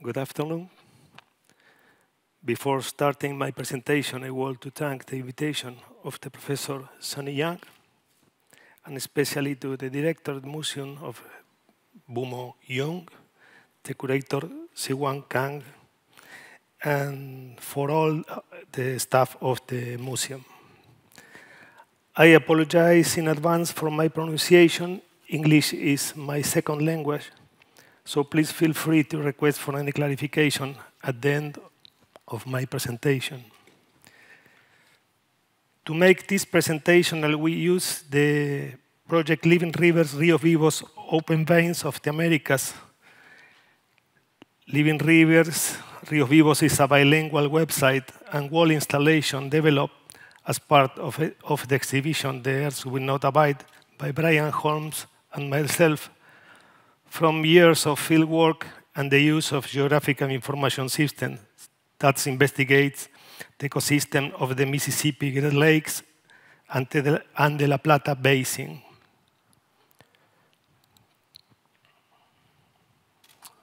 Good afternoon. Before starting my presentation, I want to thank the invitation of the Professor Sonny Yang, and especially to the director of the Museum of Bumo Young, the curator Siwan Kang, and for all the staff of the museum. I apologize in advance for my pronunciation. English is my second language, so please feel free to request for any clarification at the end of my presentation. To make this presentation, we use the project Living Rivers Rio Vivos Open Veins of the Americas. Living Rivers Rio Vivos is a bilingual website and wall installation developed as part of the exhibition The Earth Will Not Abide by Brian Holmes and myself from years of field work and the use of geographical information systems that investigates the ecosystem of the Mississippi Great Lakes and the La Plata Basin.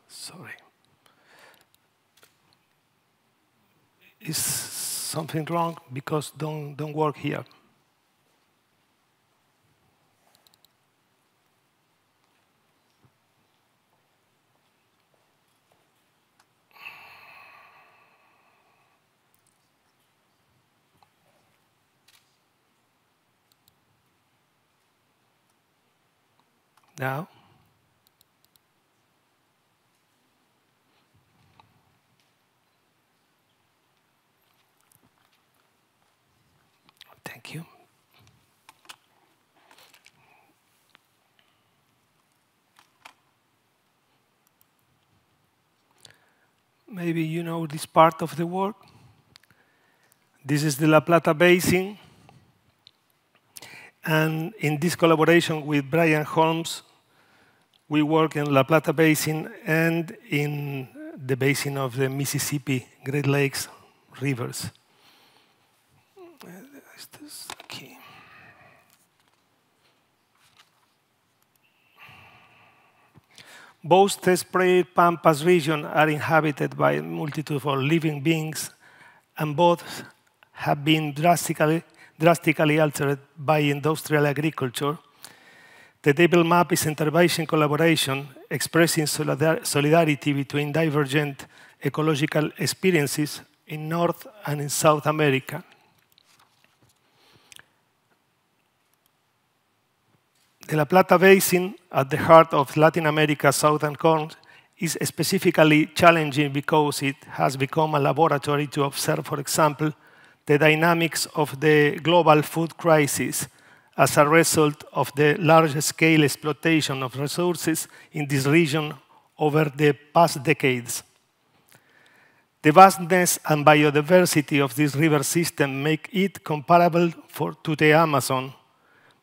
Sorry. Is something wrong? Because don't work here. Now? Thank you. Maybe you know this part of the work. This is the La Plata Basin. And in this collaboration with Brian Holmes, we work in La Plata Basin and in the basin of the Mississippi Great Lakes rivers. Okay. Both the Spray Pampas region are inhabited by a multitude of living beings, and both have been drastically altered by industrial agriculture. The table map is intervention collaboration, expressing solidarity between divergent ecological experiences in North and in South America. The La Plata Basin, at the heart of Latin America's southern corner, is specifically challenging because it has become a laboratory to observe, for example, the dynamics of the global food crisis as a result of the large-scale exploitation of resources in this region over the past decades. The vastness and biodiversity of this river system make it comparable to the Amazon,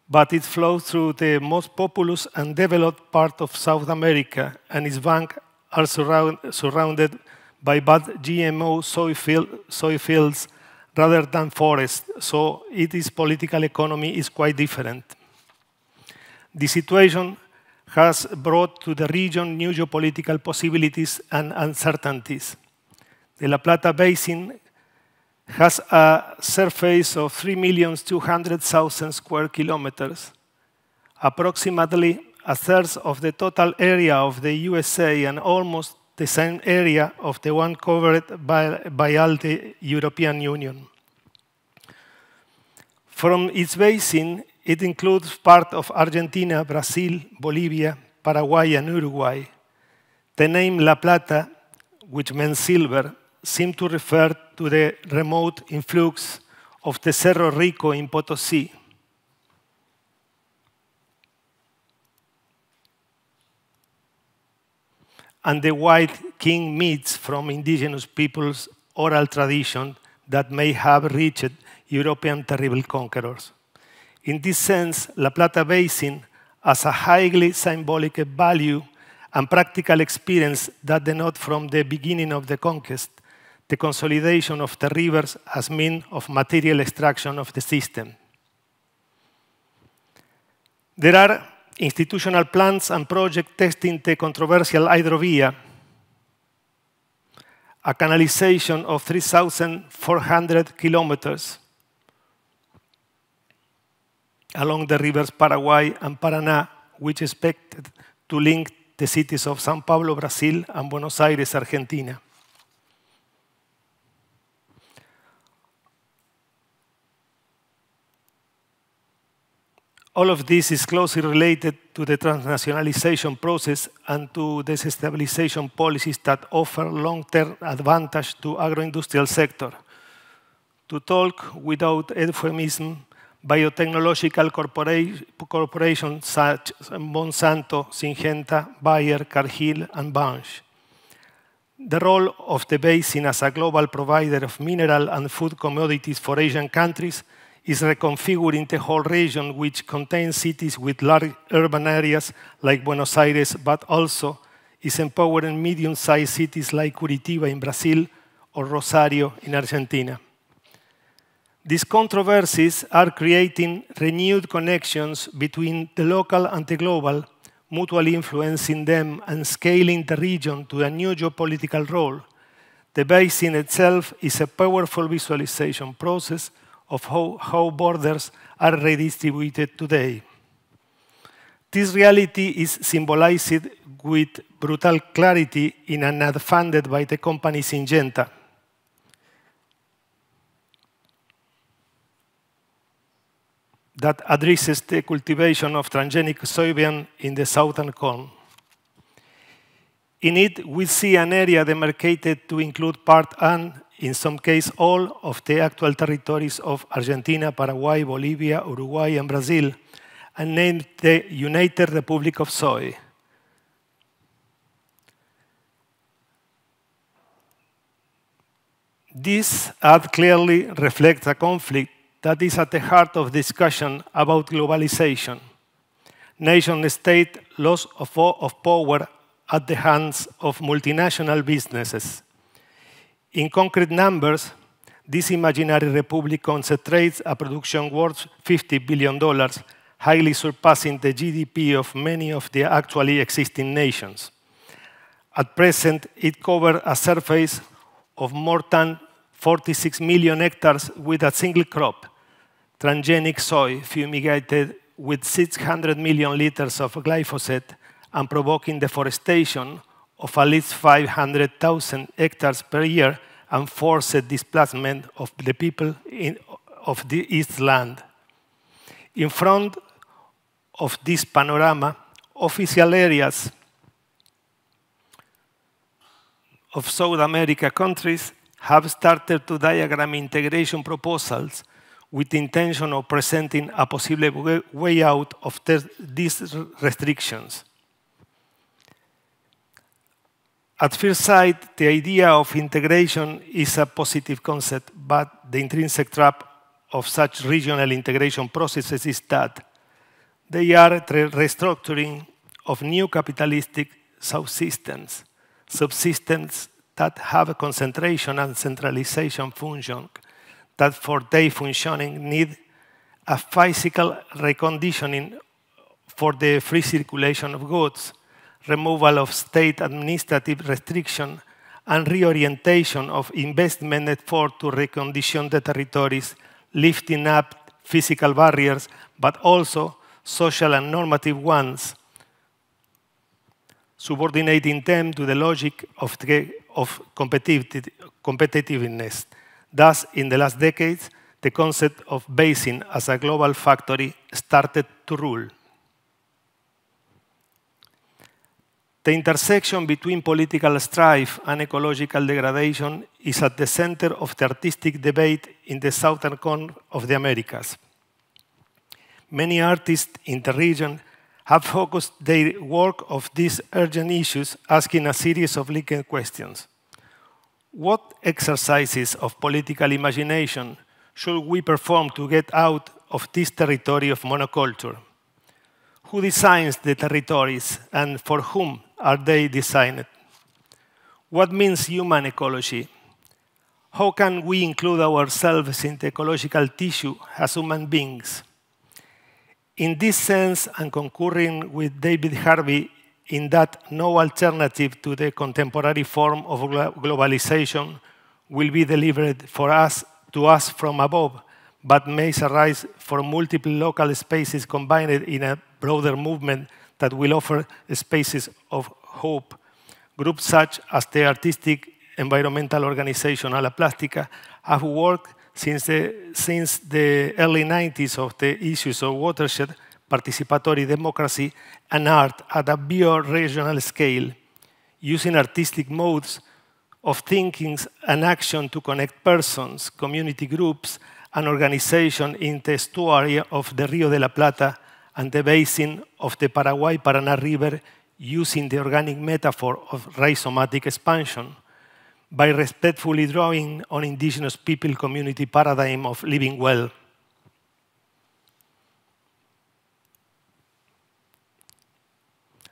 but it flows through the most populous and developed part of South America, and its banks are surrounded by bad GMO soy fields rather than forests, so its political economy is quite different. The situation has brought to the region new geopolitical possibilities and uncertainties. The La Plata Basin has a surface of 3,200,000 square kilometers, approximately a third of the total area of the USA and almost the same area of the one covered by all the European Union. From its basin, it includes part of Argentina, Brazil, Bolivia, Paraguay, and Uruguay. The name La Plata, which means silver, seems to refer to the remote influx of the Cerro Rico in Potosí. And the white king myths from indigenous peoples' oral tradition that may have reached European terrible conquerors. In this sense, La Plata Basin has a highly symbolic value and practical experience that denote from the beginning of the conquest the consolidation of the rivers as means of material extraction of the system. There are institutional plans and projects testing the controversial hydrovia. a canalization of 3,400 kilometers along the rivers Paraguay and Paraná, which is expected to link the cities of São Paulo, Brazil, and Buenos Aires, Argentina. All of this is closely related to the transnationalization process and to desestabilization policies that offer long-term advantage to agro-industrial sector. To talk without euphemism, biotechnological corporations such as Monsanto, Syngenta, Bayer, Cargill, and Bunge. The role of the basin as a global provider of mineral and food commodities for Asian countries is reconfiguring the whole region, which contains cities with large urban areas like Buenos Aires, but also is empowering medium-sized cities like Curitiba in Brazil or Rosario in Argentina. These controversies are creating renewed connections between the local and the global, mutually influencing them and scaling the region to a new geopolitical role. The basin itself is a powerful visualization process of how borders are redistributed today. This reality is symbolized with brutal clarity in an ad funded by the company Syngenta. That addresses the cultivation of transgenic soybean in the southern cone. In it, we see an area demarcated to include part and, in some cases, all of the actual territories of Argentina, Paraguay, Bolivia, Uruguay, and Brazil, and named the United Republic of Soy. This ad clearly reflects a conflict that is at the heart of discussion about globalization. Nation-state loss of power at the hands of multinational businesses. In concrete numbers, this imaginary republic concentrates a production worth $50 billion, highly surpassing the GDP of many of the actually existing nations. At present, it covers a surface of more than 46 million hectares with a single crop, transgenic soy fumigated with 600 million liters of glyphosate and provoking deforestation of at least 500,000 hectares per year and forced displacement of the people of the East Land. In front of this panorama, official areas of South America countries have started to diagram integration proposals with the intention of presenting a possible way out of these restrictions. At first sight, the idea of integration is a positive concept, but the intrinsic trap of such regional integration processes is that they are the restructuring of new capitalistic subsystems that have a concentration and centralization function that for their functioning need a physical reconditioning for the free circulation of goods, removal of state administrative restriction, and reorientation of investment effort to recondition the territories, lifting up physical barriers, but also social and normative ones, subordinating them to the logic of competitiveness. Thus, in the last decades, the concept of basin as a global factory started to rule. The intersection between political strife and ecological degradation is at the center of the artistic debate in the southern cone of the Americas. Many artists in the region have focused their work on these urgent issues, asking a series of linked questions. What exercises of political imagination should we perform to get out of this territory of monoculture? Who designs the territories and for whom are they designed? What means human ecology? How can we include ourselves in the ecological tissue as human beings? In this sense, and concurring with David Harvey in that no alternative to the contemporary form of globalization will be delivered to us from above, but may arise from multiple local spaces combined in a broader movement that will offer spaces of hope. Groups such as the artistic environmental organization Ala Plástica have worked since the early 90s of the issues of watershed, participatory democracy, and art at a bio-regional scale, using artistic modes of thinking and action to connect persons, community groups, and organizations in the estuary of the Rio de la Plata and the basin of the Paraguay-Paraná River, using the organic metaphor of rhizomatic expansion, by respectfully drawing on indigenous people community paradigm of living well.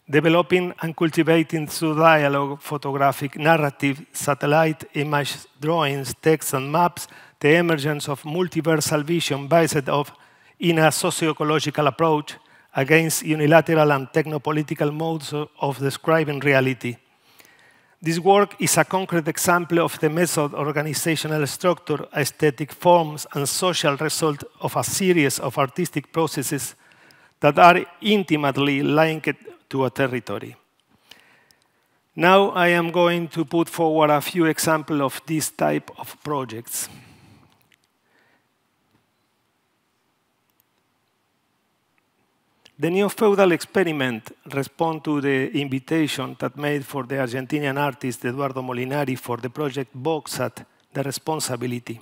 Developing and cultivating through dialogue, photographic narrative, satellite image drawings, text, and maps, the emergence of multiversal vision based in a socio-ecological approach against unilateral and technopolitical modes of describing reality. This work is a concrete example of the method, organizational structure, aesthetic forms, and social result of a series of artistic processes that are intimately linked to a territory. Now I am going to put forward a few examples of this type of projects. The neo-feudal experiment responds to the invitation that made for the Argentinian artist Eduardo Molinari for the project Boxat, The Responsibility.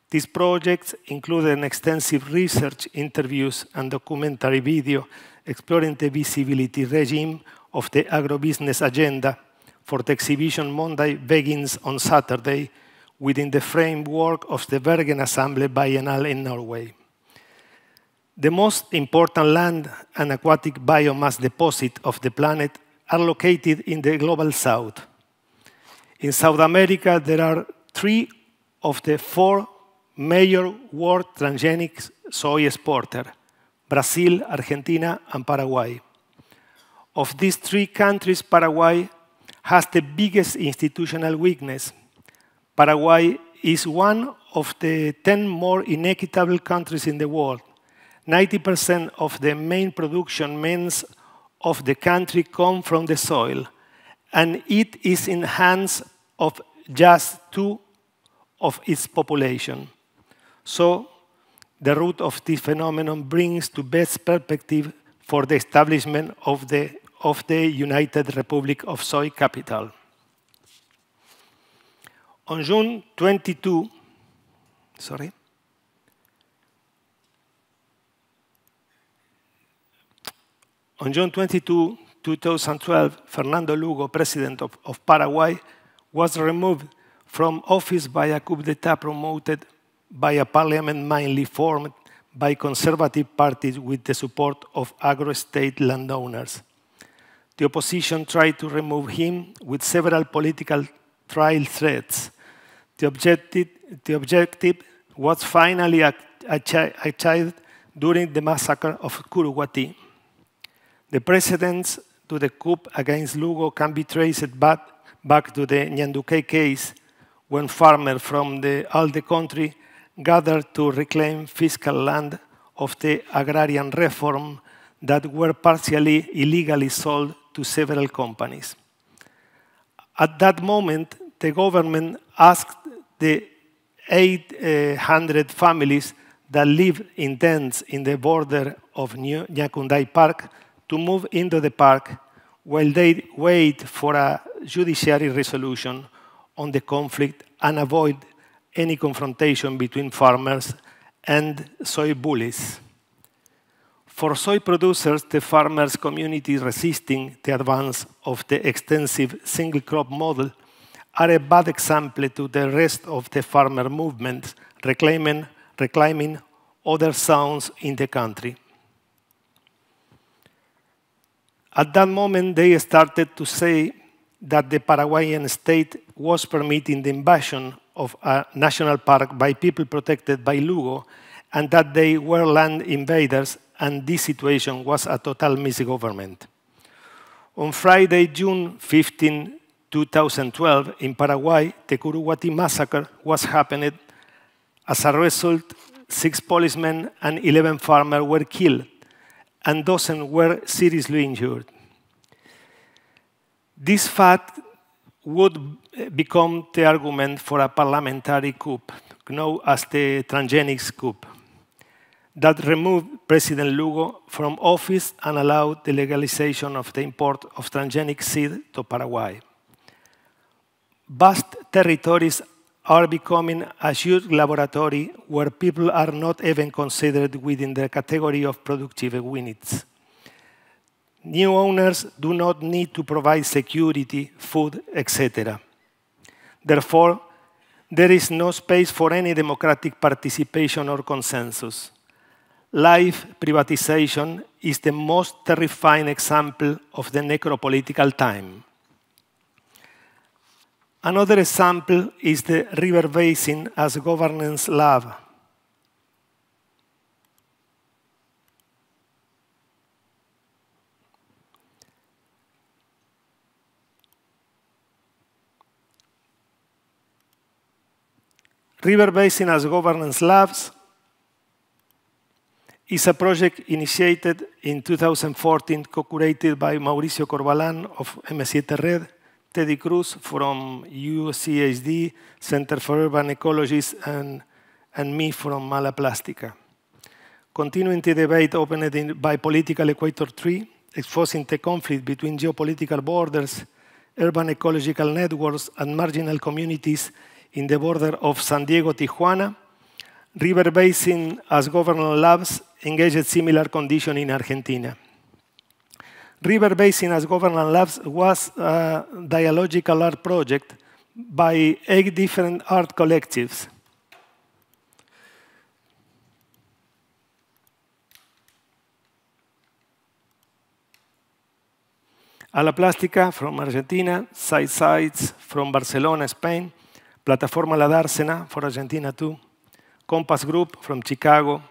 These projects include an extensive research, interviews, and documentary video exploring the visibility regime of the agribusiness agenda for the exhibition Monday begins on Saturday within the framework of the Bergen Ensemble Biennale in Norway. The most important land and aquatic biomass deposits of the planet are located in the global south. In South America, there are 3 of the 4 major world transgenic soy exporters: Brazil, Argentina, and Paraguay. Of these 3 countries, Paraguay has the biggest institutional weakness. Paraguay is one of the 10 more inequitable countries in the world. 90% of the main production means of the country come from the soil, and it is in hands of just 2 of its population. So, the root of this phenomenon brings to best perspective for the establishment of the United Republic of Soy Capital. On June 22, On June 22, 2012, Fernando Lugo, president of Paraguay, was removed from office by a coup d'etat promoted by a parliament mainly formed by conservative parties with the support of agro-state landowners. The opposition tried to remove him with several political trial threats. The objective was finally achieved during the massacre of Curuguatí. The precedents to the coup against Lugo can be traced back to the Ñanduqué case, when farmers from all the country gathered to reclaim fiscal land of the agrarian reform that were partially illegally sold to several companies. At that moment, the government asked the 800 families that live in tents in the border of Ñacunday Park to move into the park while they wait for a judiciary resolution on the conflict and avoid any confrontation between farmers and soy bullies. For soy producers, the farmers' community resisting the advance of the extensive single crop model are a bad example to the rest of the farmer movement reclaiming other zones in the country. At that moment, they started to say that the Paraguayan state was permitting the invasion of a national park by people protected by Lugo, and that they were land invaders, and this situation was a total misgovernment. On Friday, June 15, 2012, in Paraguay, the Curuguati massacre was happened. As a result, 6 policemen and 11 farmers were killed, and dozens were seriously injured. This fact would become the argument for a parliamentary coup, known as the transgenics coup, that removed President Lugo from office and allowed the legalization of the import of transgenic seed to Paraguay. Vast territories are becoming a huge laboratory where people are not even considered within the category of productive units. New owners do not need to provide security, food, etc. Therefore, there is no space for any democratic participation or consensus. Life privatization is the most terrifying example of the necropolitical time. Another example is the river basin as governance lab. River Basin as Governance Labs is a project initiated in 2014, co-curated by Mauricio Corbalán of M7 Red, Teddy Cruz from UCHD, Center for Urban Ecologies, and me from Mala Plástica. Continuing the debate opened by Political Equator 3, exposing the conflict between geopolitical borders, urban ecological networks, and marginal communities in the border of San Diego, Tijuana, River Basin as Governance Labs engaged similar conditions in Argentina. River Basin as Governance Labs was a dialogical art project by 8 different art collectives. A La Plástica from Argentina, Side Sides from Barcelona, Spain, Plataforma La Dársena for Argentina too, Compass Group from Chicago,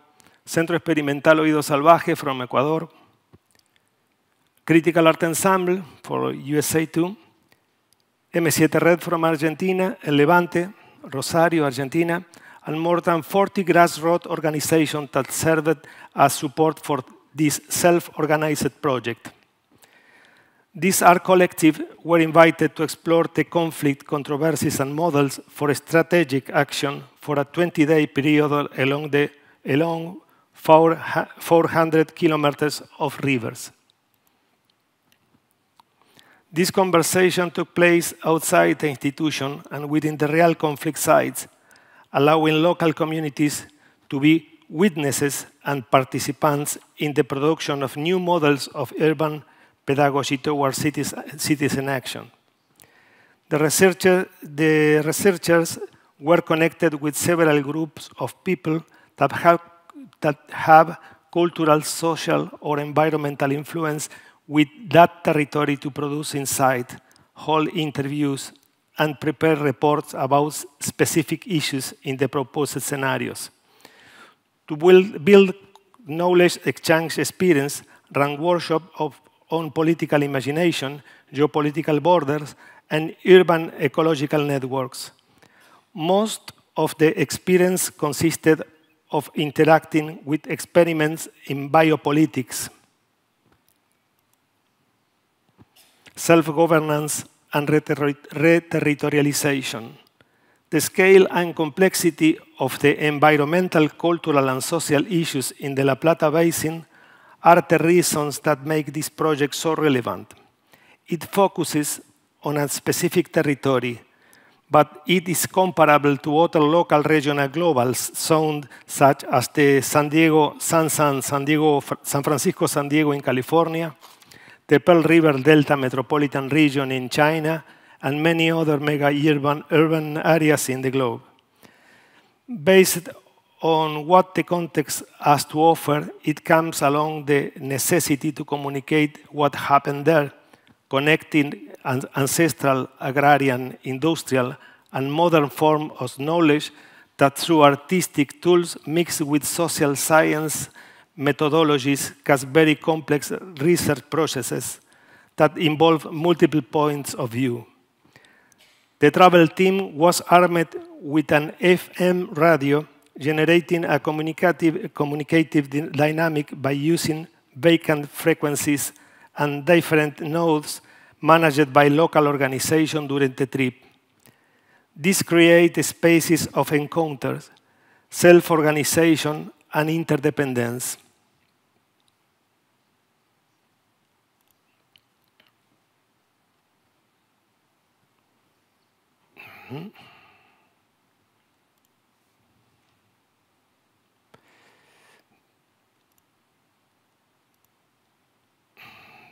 Centro Experimental Oído Salvaje from Ecuador, Critical Art Ensemble for USA too, M7 Red from Argentina, El Levante, Rosario, Argentina, and more than 40 grassroots organizations that served as support for this self-organized project. These art collectives were invited to explore the conflict, controversies, and models for strategic action for a 20-day period along 400 kilometers of rivers. This conversation took place outside the institution and within the real conflict sites, allowing local communities to be witnesses and participants in the production of new models of urban pedagogy towards citizen action. The researchers were connected with several groups of people that have cultural, social, or environmental influence with that territory to produce insight, hold interviews, and prepare reports about specific issues in the proposed scenarios. To build knowledge exchange experience, run workshops on political imagination, geopolitical borders, and urban ecological networks. Most of the experience consisted of interacting with experiments in biopolitics, self-governance, and reterritorialization. The scale and complexity of the environmental, cultural, and social issues in the La Plata Basin are the reasons that make this project so relevant. It focuses on a specific territory, but it is comparable to other local regional globals zones such as the San Francisco-San Diego in California, the Pearl River Delta metropolitan region in China, and many other mega-urban areas in the globe. Based on what the context has to offer, it comes along the necessity to communicate what happened there, connecting ancestral, agrarian, industrial, and modern forms of knowledge that through artistic tools mixed with social science methodologies cause very complex research processes that involved multiple points of view. The travel team was armed with an FM radio, generating a communicative dynamic by using vacant frequencies and different nodes managed by local organizations during the trip. This creates spaces of encounters, self-organization, and interdependence.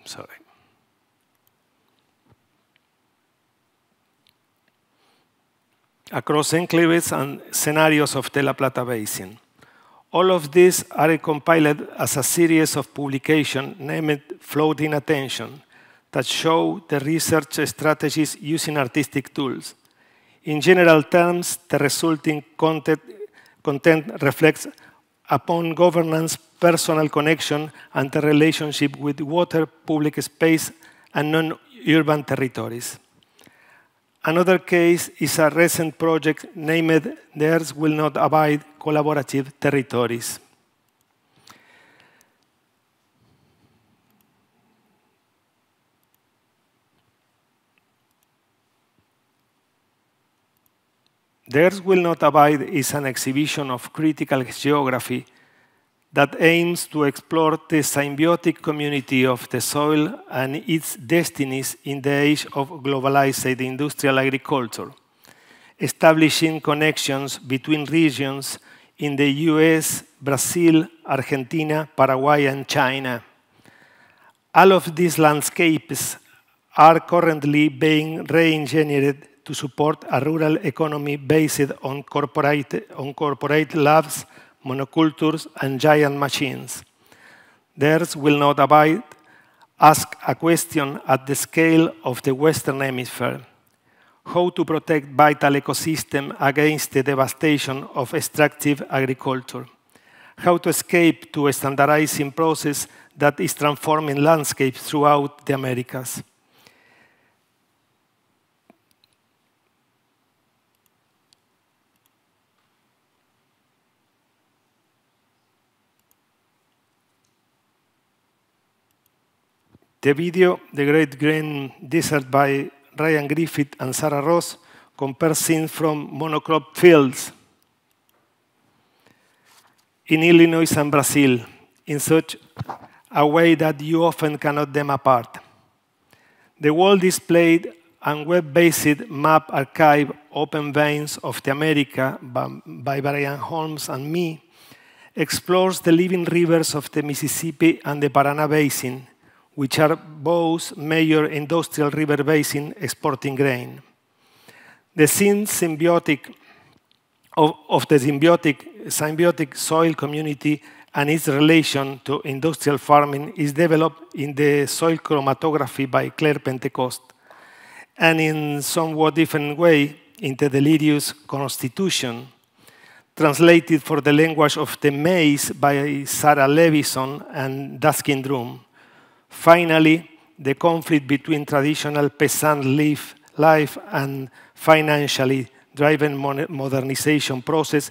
Sorry. Across enclaves and scenarios of the La Plata Basin. All of these are compiled as a series of publications named Floating Attention that show the research strategies using artistic tools. In general terms, the resulting content reflects upon governance, personal connection, and the relationship with water, public space, and non-urban territories. Another case is a recent project named The Earth Will Not Abide Collaborative Territories. The Earth Will Not Abide is an exhibition of critical geography that aims to explore the symbiotic community of the soil and its destinies in the age of globalized industrial agriculture, establishing connections between regions in the US, Brazil, Argentina, Paraguay, and China. All of these landscapes are currently being re-engineered to support a rural economy based on corporate labs, monocultures, and giant machines. The Earth Will Not Abide asks a question at the scale of the Western Hemisphere: how to protect vital ecosystem against the devastation of extractive agriculture, how to escape to a standardizing process that is transforming landscapes throughout the Americas. The video, The Great Green Desert by Ryan Griffith and Sarah Ross, compares scenes from monocrop fields in Illinois and Brazil in such a way that you often cannot them apart. The well-displayed and web-based map archive, Open Veins of the America by Brian Holmes and me, explores the living rivers of the Mississippi and the Paraná Basin, which are both major industrial river basins exporting grain. The symbiotic soil community and its relation to industrial farming is developed in the soil chromatography by Claire Pentecost, and in somewhat different way in the Delirious Constitution, translated for the language of the maize by Sarah Levison and Daskin Drum. Finally, the conflict between traditional peasant life and financially driven modernization process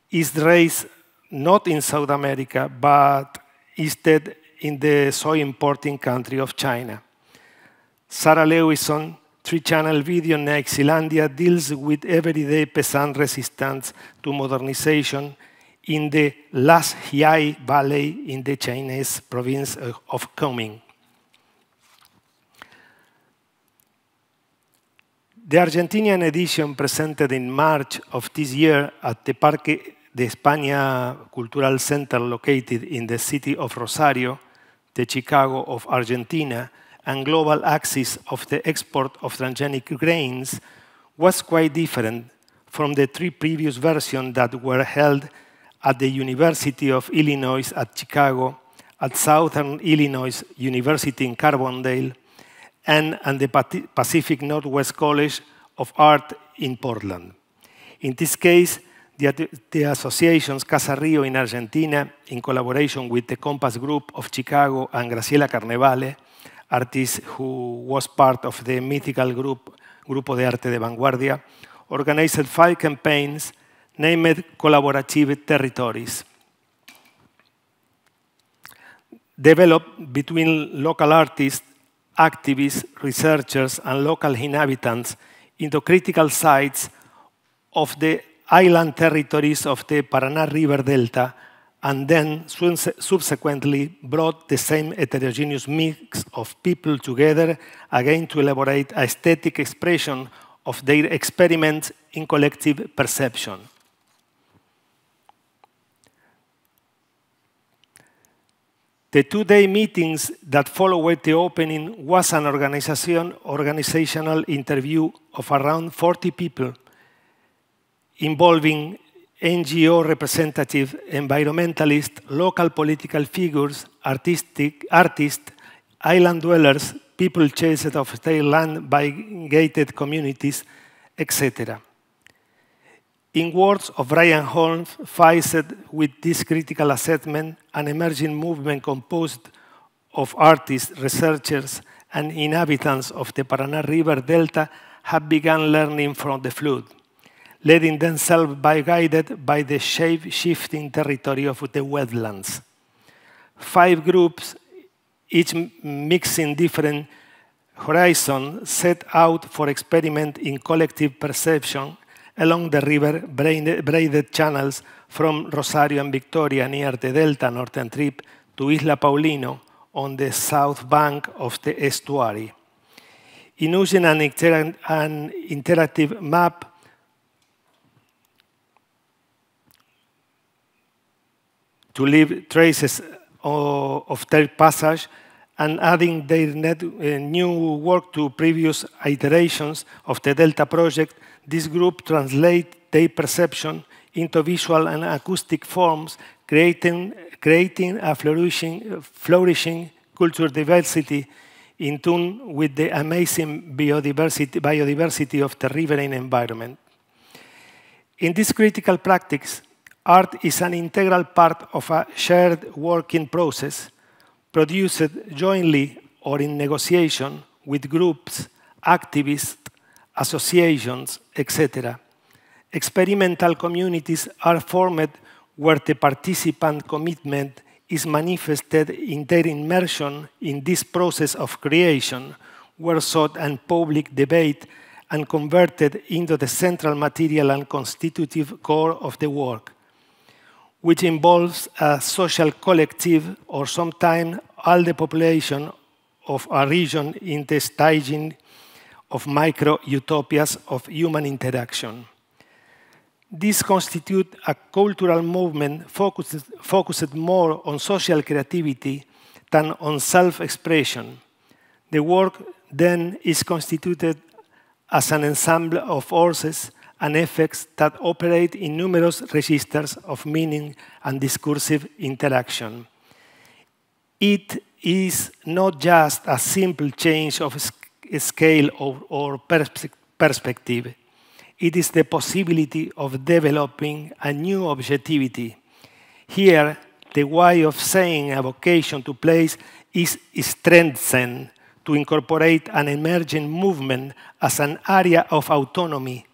is raised not in South America, but instead in the soy-importing country of China. Sarah Lewison, 3-channel video Nexylandia, deals with everyday peasant resistance to modernization in the Las Hiai Valley in the Chinese province of Kunming. The Argentinian edition presented in March of this year at the Parque de España Cultural Center located in the city of Rosario, the Chicago of Argentina, and global axis of the export of transgenic grains was quite different from the 3 previous versions that were held at the University of Illinois at Chicago, at Southern Illinois University in Carbondale, and the Pacific Northwest College of Art in Portland. In this case, the associations Casa Rio in Argentina, in collaboration with the Compass Group of Chicago and Graciela Carnevale, artist who was part of the mythical group Grupo de Arte de Vanguardia, organized 5 campaigns named Collaborative Territories, developed between local artists, activists, researchers, and local inhabitants into critical sites of the island territories of the Paraná River Delta, and then subsequently brought the same heterogeneous mix of people together again to elaborate an aesthetic expression of their experiments in collective perception. The 2-day meetings that followed the opening was an organizational interview of around 40 people involving NGO representatives, environmentalists, local political figures, artists, island dwellers, people chased off their land by gated communities, etc. In words of Brian Holmes, faced with this critical assessment, an emerging movement composed of artists, researchers, and inhabitants of the Paraná River Delta have begun learning from the flood, letting themselves be guided by the shape-shifting territory of the wetlands. 5 groups, each mixing different horizons, set out for experiment in collective perception along the river-braided channels from Rosario and Victoria near the Delta Northern Trip to Isla Paulino on the south bank of the estuary. In using an interactive map to leave traces of their passage and adding their new work to previous iterations of the Delta project, this group translates their perception into visual and acoustic forms, creating a flourishing cultural diversity in tune with the amazing biodiversity of the riverine environment. In this critical practice, art is an integral part of a shared working process, produced jointly or in negotiation with groups, activists, associations, etc. Experimental communities are formed where the participant commitment is manifested in their immersion in this process of creation, where thought and public debate and converted into the central material and constitutive core of the work, which involves a social collective or sometimes all the population of a region in the staging of micro-utopias of human interaction. This constitutes a cultural movement focused more on social creativity than on self-expression. The work then is constituted as an ensemble of forces and effects that operate in numerous registers of meaning and discursive interaction. It is not just a simple change of scale or perspective. It is the possibility of developing a new objectivity. Here, the way of saying a vocation to place is strengthened to incorporate an emerging movement as an area of autonomy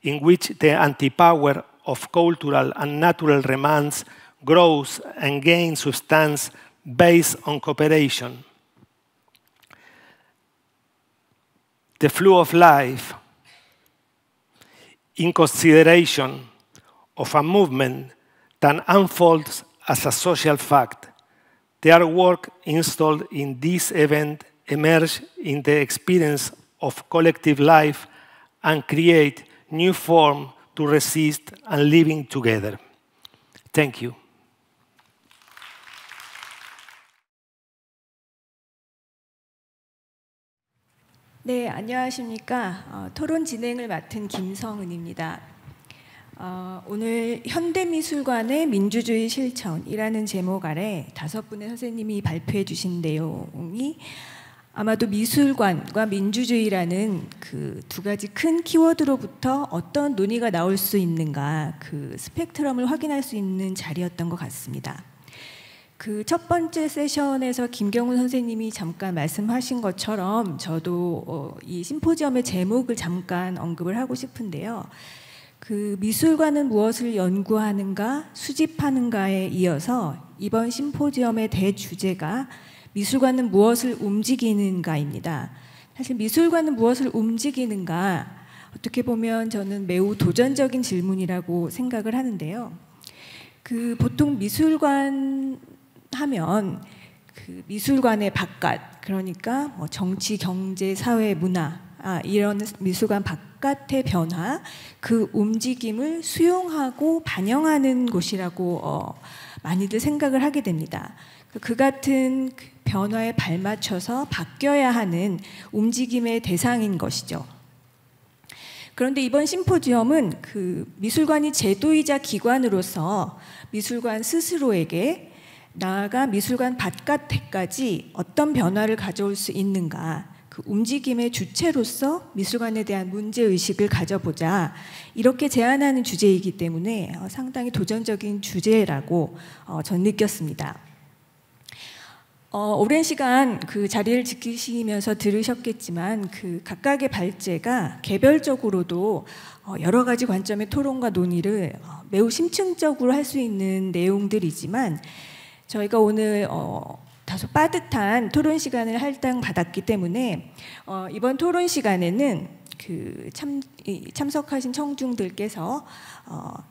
in which the anti-power of cultural and natural remands grows and gains substance based on cooperation. The flow of life, in consideration of a movement that unfolds as a social fact. The artwork installed in this event emerge in the experience of collective life and create new form to resist and living together. Thank you. 네, 안녕하십니까. 토론 진행을 맡은 김성은입니다. 오늘 현대미술관의 민주주의 실천이라는 제목 아래 5분의 선생님이 발표해 주신 내용이 아마도 미술관과 민주주의라는 그 2가지 큰 키워드로부터 어떤 논의가 나올 수 있는가 그 스펙트럼을 확인할 수 있는 자리였던 것 같습니다. 그 첫 번째 세션에서 김경훈 선생님이 잠깐 말씀하신 것처럼 저도 이 심포지엄의 제목을 잠깐 언급을 하고 싶은데요. 그 미술관은 무엇을 연구하는가, 수집하는가에 이어서 이번 심포지엄의 대주제가 미술관은 무엇을 움직이는가입니다. 사실 미술관은 무엇을 움직이는가, 어떻게 보면 저는 매우 도전적인 질문이라고 생각을 하는데요. 그 보통 미술관 하면 그 미술관의 바깥, 그러니까 뭐 정치, 경제, 사회, 문화 이런 미술관 바깥의 변화, 그 움직임을 수용하고 반영하는 곳이라고 많이들 생각을 하게 됩니다. 그 같은 변화에 발맞춰서 바뀌어야 하는 움직임의 대상인 것이죠. 그런데 이번 심포지엄은 그 미술관이 제도이자 기관으로서 미술관 스스로에게 나아가 미술관 바깥에까지 어떤 변화를 가져올 수 있는가, 그 움직임의 주체로서 미술관에 대한 문제의식을 가져보자, 이렇게 제안하는 주제이기 때문에 상당히 도전적인 주제라고 전 느꼈습니다. 오랜 시간 그 자리를 지키시면서 들으셨겠지만 그 각각의 발제가 개별적으로도 여러 가지 관점의 토론과 논의를 매우 심층적으로 할 수 있는 내용들이지만 저희가 오늘 다소 빠듯한 토론 시간을 할당받았기 때문에 이번 토론 시간에는 그 참석하신 청중들께서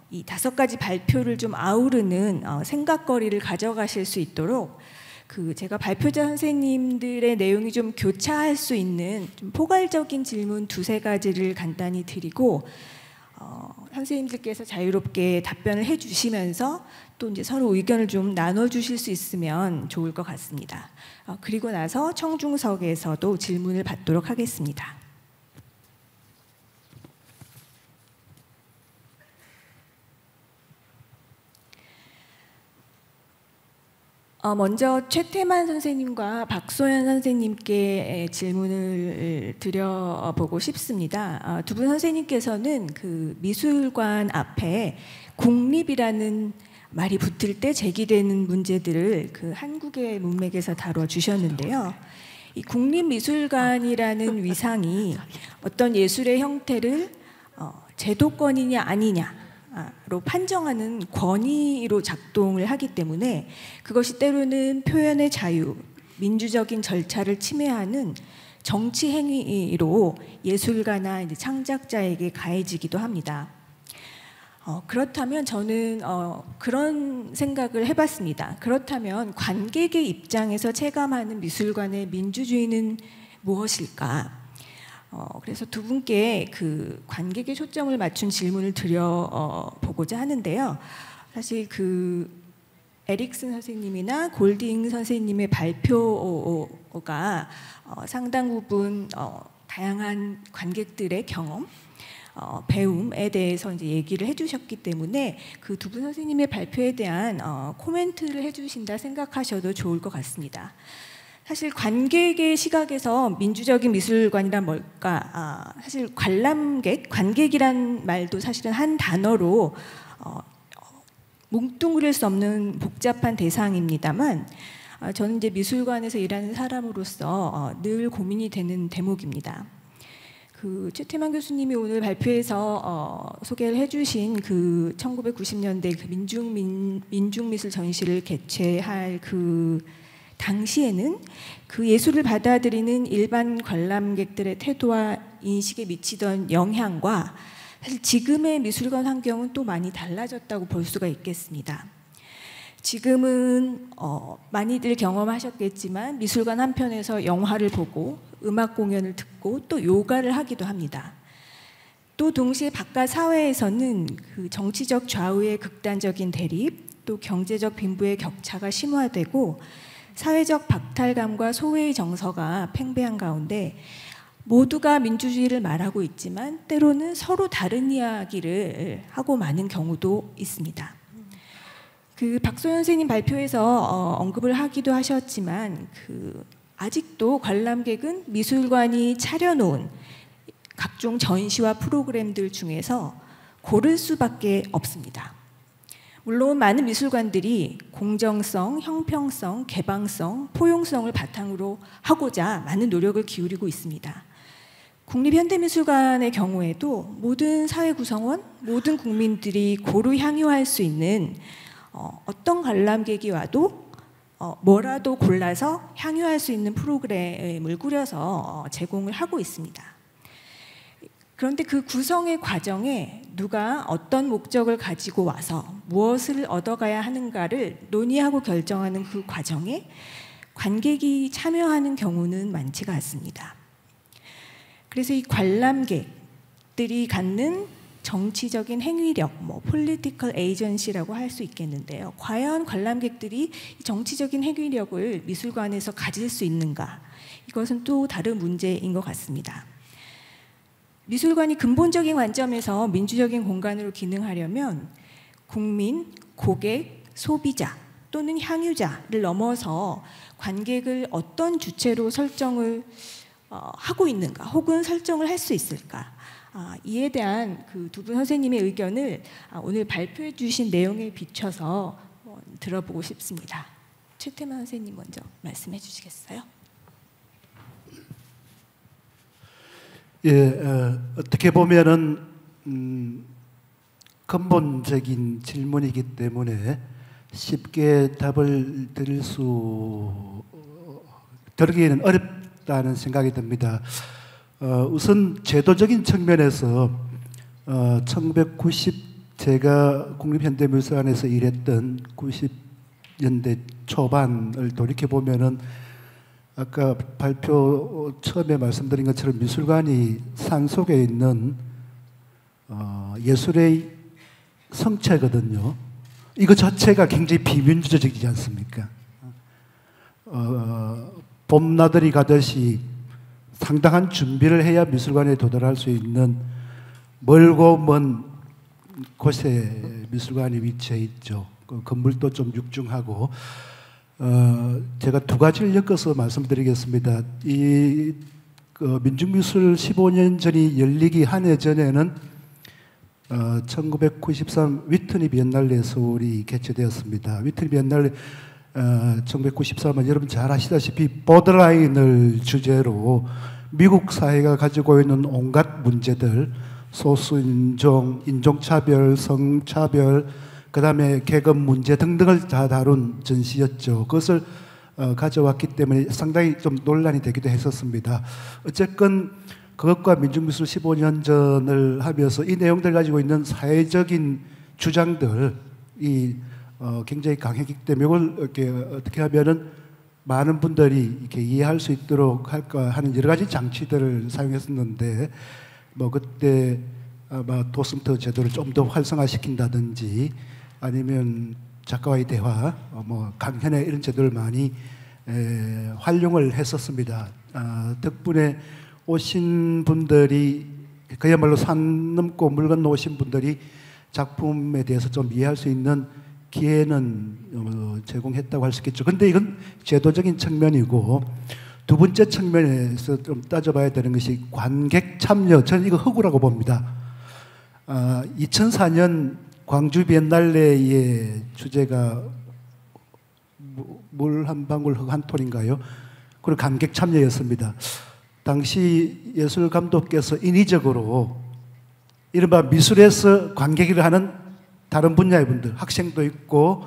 이 5가지 발표를 좀 아우르는 생각거리를 가져가실 수 있도록 그 제가 발표자 선생님들의 내용이 좀 교차할 수 있는 좀 포괄적인 질문 2-3가지를 간단히 드리고 선생님들께서 자유롭게 답변을 해주시면서 또 이제 서로 의견을 좀 나눠주실 수 있으면 좋을 것 같습니다. 그리고 나서 청중석에서도 질문을 받도록 하겠습니다. 먼저 최태만 선생님과 박소연 선생님께 질문을 드려보고 싶습니다. 두 분 선생님께서는 그 미술관 앞에 국립이라는 말이 붙을 때 제기되는 문제들을 그 한국의 문맥에서 다뤄주셨는데요. 이 국립미술관이라는 위상이 어떤 예술의 형태를 제도권이냐 아니냐로 판정하는 권위로 작동을 하기 때문에 그것이 때로는 표현의 자유, 민주적인 절차를 침해하는 정치 행위로 예술가나 이제 창작자에게 가해지기도 합니다. 그렇다면 저는 그런 생각을 해봤습니다. 그렇다면 관객의 입장에서 체감하는 미술관의 민주주의는 무엇일까? 그래서 두 분께 그 관객의 초점을 맞춘 질문을 드려보고자 하는데요. 사실 그 에릭슨 선생님이나 골딩 선생님의 발표가 상당 부분 다양한 관객들의 경험, 배움에 대해서 이제 얘기를 해주셨기 때문에 그 두 분 선생님의 발표에 대한 코멘트를 해주신다 생각하셔도 좋을 것 같습니다. 사실 관객의 시각에서 민주적인 미술관이란 뭘까? 사실 관람객, 관객이란 말도 사실은 한 단어로 뭉뚱그릴 수 없는 복잡한 대상입니다만 저는 이제 미술관에서 일하는 사람으로서 늘 고민이 되는 대목입니다. 그 최태만 교수님이 오늘 발표에서 소개를 해주신 그 1990년대 그 민중미술 전시를 개최할 그 당시에는 그 예술을 받아들이는 일반 관람객들의 태도와 인식에 미치던 영향과 사실 지금의 미술관 환경은 또 많이 달라졌다고 볼 수가 있겠습니다. 지금은 많이들 경험하셨겠지만 미술관 한편에서 영화를 보고 음악 공연을 듣고 또 요가를 하기도 합니다. 또 동시에 바깥 사회에서는 그 정치적 좌우의 극단적인 대립, 또 경제적 빈부의 격차가 심화되고 사회적 박탈감과 소외의 정서가 팽배한 가운데 모두가 민주주의를 말하고 있지만 때로는 서로 다른 이야기를 하고 마는 경우도 있습니다. 그 박소연 선생님 발표에서 언급을 하기도 하셨지만 그 아직도 관람객은 미술관이 차려놓은 각종 전시와 프로그램들 중에서 고를 수밖에 없습니다. 물론 많은 미술관들이 공정성, 형평성, 개방성, 포용성을 바탕으로 하고자 많은 노력을 기울이고 있습니다. 국립현대미술관의 경우에도 모든 사회 구성원, 모든 국민들이 고루 향유할 수 있는 어떤 관람객이 와도 뭐라도 골라서 향유할 수 있는 프로그램을 꾸려서 제공을 하고 있습니다. 그런데 그 구성의 과정에 누가 어떤 목적을 가지고 와서 무엇을 얻어가야 하는가를 논의하고 결정하는 그 과정에 관객이 참여하는 경우는 많지가 않습니다. 그래서 이 관람객들이 갖는 정치적인 행위력, political agency라고 할 수 있겠는데요. 과연 관람객들이 정치적인 행위력을 미술관에서 가질 수 있는가? 이것은 또 다른 문제인 것 같습니다. 미술관이 근본적인 관점에서 민주적인 공간으로 기능하려면 국민, 고객, 소비자 또는 향유자를 넘어서 관객을 어떤 주체로 설정을 하고 있는가 혹은 설정을 할 수 있을까, 이에 대한 그 두 분 선생님의 의견을 오늘 발표해 주신 내용에 비춰서 들어보고 싶습니다. 최태만 선생님 먼저 말씀해 주시겠어요? 예, 어떻게 보면은 근본적인 질문이기 때문에 쉽게 답을 드리기에는 어렵다는 생각이 듭니다. 우선 제도적인 측면에서 1990 제가 국립현대미술관에서 일했던 90년대 초반을 돌이켜보면은 아까 발표 처음에 말씀드린 것처럼 미술관이 산속에 있는 예술의 성체거든요. 이거 자체가 굉장히 비민주적이지 않습니까? 봄나들이 가듯이 상당한 준비를 해야 미술관에 도달할 수 있는 멀고 먼 곳에 미술관이 위치해 있죠. 그 건물도 좀 육중하고, 제가 두 가지를 엮어서 말씀드리겠습니다. 이 민중미술 15년 전이 열리기 한 해 전에는 1993 위트니 비엔날레 서울이 개최되었습니다. 위트니 비엔날레 1993은 여러분 잘 아시다시피 보드라인을 주제로 미국 사회가 가지고 있는 온갖 문제들, 소수인종, 인종차별, 성차별, 그 다음에 계급 문제 등등을 다 다룬 전시였죠. 그것을 가져왔기 때문에 상당히 좀 논란이 되기도 했었습니다. 어쨌건 그것과 민중미술 15년 전을 하면서 이 내용들 가지고 있는 사회적인 주장들이 굉장히 강했기 때문에 이걸 이렇게 어떻게 하면은 많은 분들이 이렇게 이해할 수 있도록 할까 하는 여러 가지 장치들을 사용했었는데, 뭐 그때 아마 도슨트 제도를 좀 더 활성화시킨다든지 아니면 작가와의 대화, 뭐 강연회 이런 제도를 많이 활용을 했었습니다. 덕분에 오신 분들이 그야말로 산 넘고 물 건너 오신 분들이 작품에 대해서 좀 이해할 수 있는 기회는 제공했다고 할 수 있겠죠. 근데 이건 제도적인 측면이고, 두 번째 측면에서 좀 따져봐야 되는 것이 관객 참여. 저는 이거 허구라고 봅니다. 2004년 광주 비엔날레의 주제가 물 한 방울 흙 한 톨인가요? 그리고 관객 참여였습니다. 당시 예술 감독께서 인위적으로 이른바 미술에서 관객을 하는 다른 분야의 분들, 학생도 있고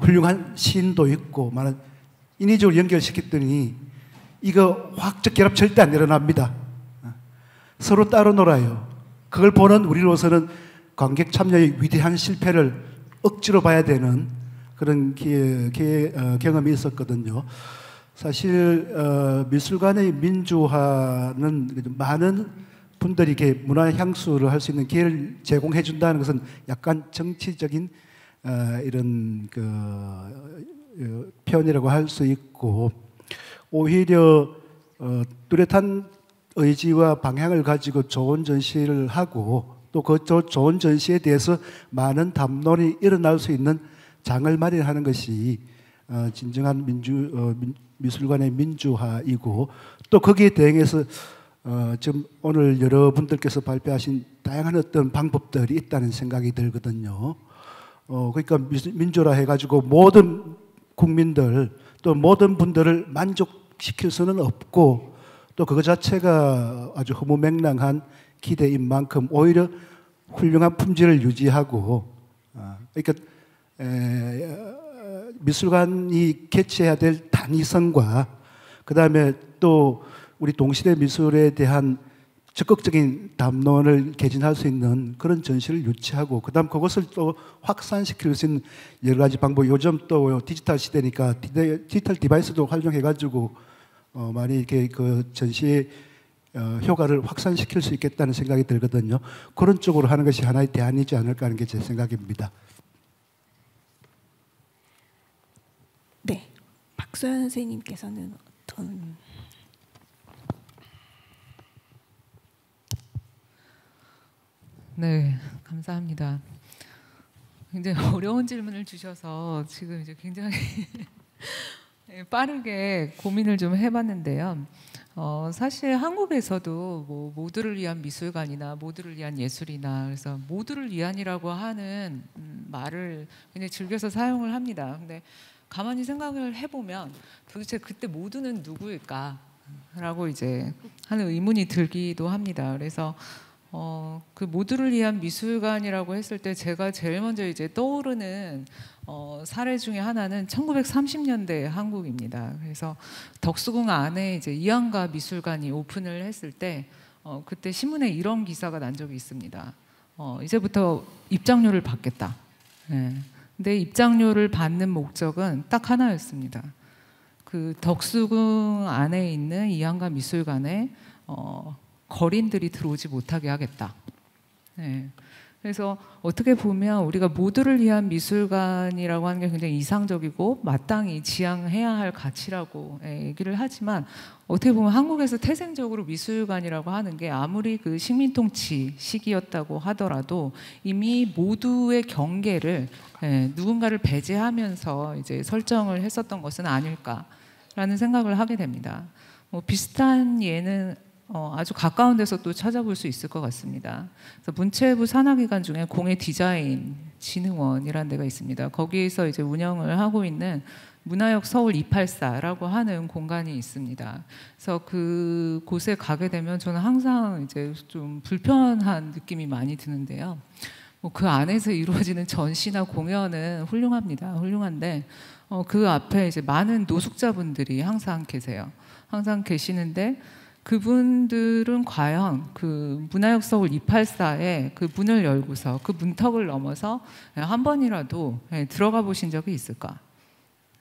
훌륭한 시인도 있고 많은 인위적으로 연결시켰더니 이거 화학적 결합 절대 안 일어납니다. 서로 따로 놀아요. 그걸 보는 우리로서는 관객 참여의 위대한 실패를 억지로 봐야 되는 그런 경험이 있었거든요. 사실 미술관의 민주화는 많은 분들이 이렇게 문화 향수를 할 수 있는 기회를 제공해 준다는 것은 약간 정치적인 이런 표현이라고 할 수 있고, 오히려 뚜렷한 의지와 방향을 가지고 좋은 전시를 하고 또 그 좋은 전시에 대해서 많은 담론이 일어날 수 있는 장을 마련하는 것이 진정한 미술관의 민주화이고, 또 거기에 대응해서 지금 오늘 여러분들께서 발표하신 다양한 어떤 방법들이 있다는 생각이 들거든요. 그러니까 민주화 해가지고 모든 국민들 또 모든 분들을 만족시킬 수는 없고 또 그거 자체가 아주 허무맹랑한 기대인 만큼 오히려 훌륭한 품질을 유지하고 그러니까 미술관이 개최해야 될 당위성과 그 다음에 또 우리 동시대 미술에 대한 적극적인 담론을 개진할 수 있는 그런 전시를 유치하고 그다음 그것을 또 확산시킬 수 있는 여러 가지 방법. 요즘 또 디지털 시대니까 디지털 디바이스도 활용해가지고 많이 이렇게 그 전시의 효과를 확산시킬 수 있겠다는 생각이 들거든요. 그런 쪽으로 하는 것이 하나의 대안이지 않을까 하는 게 제 생각입니다. 네, 박소연 선생님께서는 어떤? 네, 감사합니다. 굉장히 어려운 질문을 주셔서 지금 이제 굉장히 빠르게 고민을 좀 해봤는데요. 사실 한국에서도 뭐 모두를 위한 미술관이나 모두를 위한 예술이나 그래서 모두를 위한이라고 하는 말을 굉장히 즐겨서 사용을 합니다. 근데 가만히 생각을 해보면 도대체 그때 모두는 누구일까라고 이제 하는 의문이 들기도 합니다. 그래서 그 모두를 위한 미술관이라고 했을 때 제가 제일 먼저 이제 떠오르는 사례 중에 하나는 1930년대 한국입니다. 그래서 덕수궁 안에 이제 이안가 미술관이 오픈을 했을 때 그때 신문에 이런 기사가 난 적이 있습니다. 이제부터 입장료를 받겠다. 네. 근데 입장료를 받는 목적은 딱 하나였습니다. 그 덕수궁 안에 있는 이안가 미술관에 거린들이 들어오지 못하게 하겠다. 네. 그래서 어떻게 보면 우리가 모두를 위한 미술관이라고 하는 게 굉장히 이상적이고 마땅히 지향해야 할 가치라고 얘기를 하지만 어떻게 보면 한국에서 태생적으로 미술관이라고 하는 게 아무리 그 식민통치 시기였다고 하더라도 이미 모두의 경계를 누군가를 배제하면서 이제 설정을 했었던 것은 아닐까라는 생각을 하게 됩니다. 뭐 비슷한 예는 아주 가까운 데서 또 찾아볼 수 있을 것 같습니다. 그래서 문체부 산하기관 중에 공예 디자인 진흥원이라는 데가 있습니다. 거기에서 이제 운영을 하고 있는 문화역 서울 284라고 하는 공간이 있습니다. 그래서 그 곳에 가게 되면 저는 항상 이제 좀 불편한 느낌이 많이 드는데요. 뭐 그 안에서 이루어지는 전시나 공연은 훌륭합니다. 훌륭한데 그 앞에 이제 많은 노숙자분들이 항상 계세요. 항상 계시는데 그분들은 과연 그 문화역 서울 284에 그 문을 열고서 그 문턱을 넘어서 한 번이라도 들어가 보신 적이 있을까?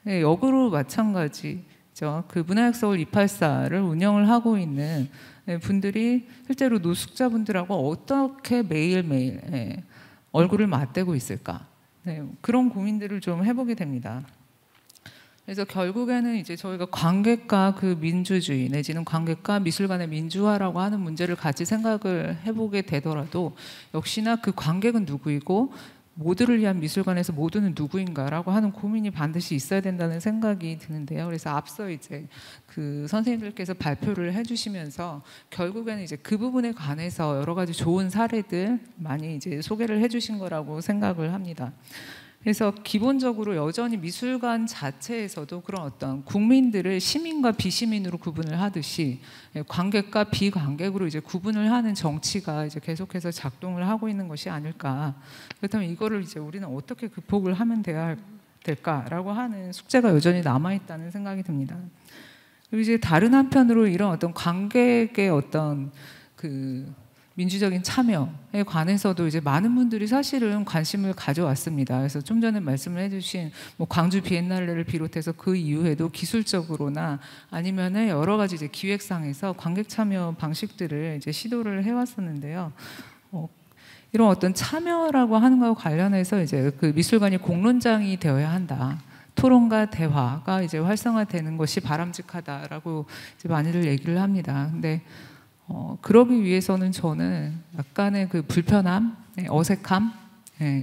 역으로 마찬가지죠. 그 문화역 서울 284를 운영을 하고 있는 분들이 실제로 노숙자분들하고 어떻게 매일매일 얼굴을 맞대고 있을까? 그런 고민들을 좀 해보게 됩니다. 그래서 결국에는 이제 저희가 관객과 그 민주주의 내지는 관객과 미술관의 민주화라고 하는 문제를 같이 생각을 해보게 되더라도 역시나 그 관객은 누구이고 모두를 위한 미술관에서 모두는 누구인가라고 하는 고민이 반드시 있어야 된다는 생각이 드는데요. 그래서 앞서 이제 그 선생님들께서 발표를 해주시면서 결국에는 이제 그 부분에 관해서 여러 가지 좋은 사례들 많이 이제 소개를 해주신 거라고 생각을 합니다. 그래서 기본적으로 여전히 미술관 자체에서도 그런 어떤 국민들을 시민과 비시민으로 구분을 하듯이 관객과 비관객으로 이제 구분을 하는 정치가 이제 계속해서 작동을 하고 있는 것이 아닐까. 그렇다면 이거를 이제 우리는 어떻게 극복을 하면 될까라고 하는 숙제가 여전히 남아 있다는 생각이 듭니다. 그리고 이제 다른 한편으로 이런 어떤 관객의 어떤 그 민주적인 참여에 관해서도 이제 많은 분들이 사실은 관심을 가져왔습니다. 그래서 좀 전에 말씀을 해주신 뭐 광주 비엔날레를 비롯해서 그 이후에도 기술적으로나 아니면은 여러 가지 이제 기획상에서 관객 참여 방식들을 이제 시도를 해왔었는데요. 이런 어떤 참여라고 하는 것과 관련해서 이제 그 미술관이 공론장이 되어야 한다. 토론과 대화가 이제 활성화되는 것이 바람직하다라고 이제 많이들 얘기를 합니다. 근데 그러기 위해서는 저는 약간의 그 불편함, 어색함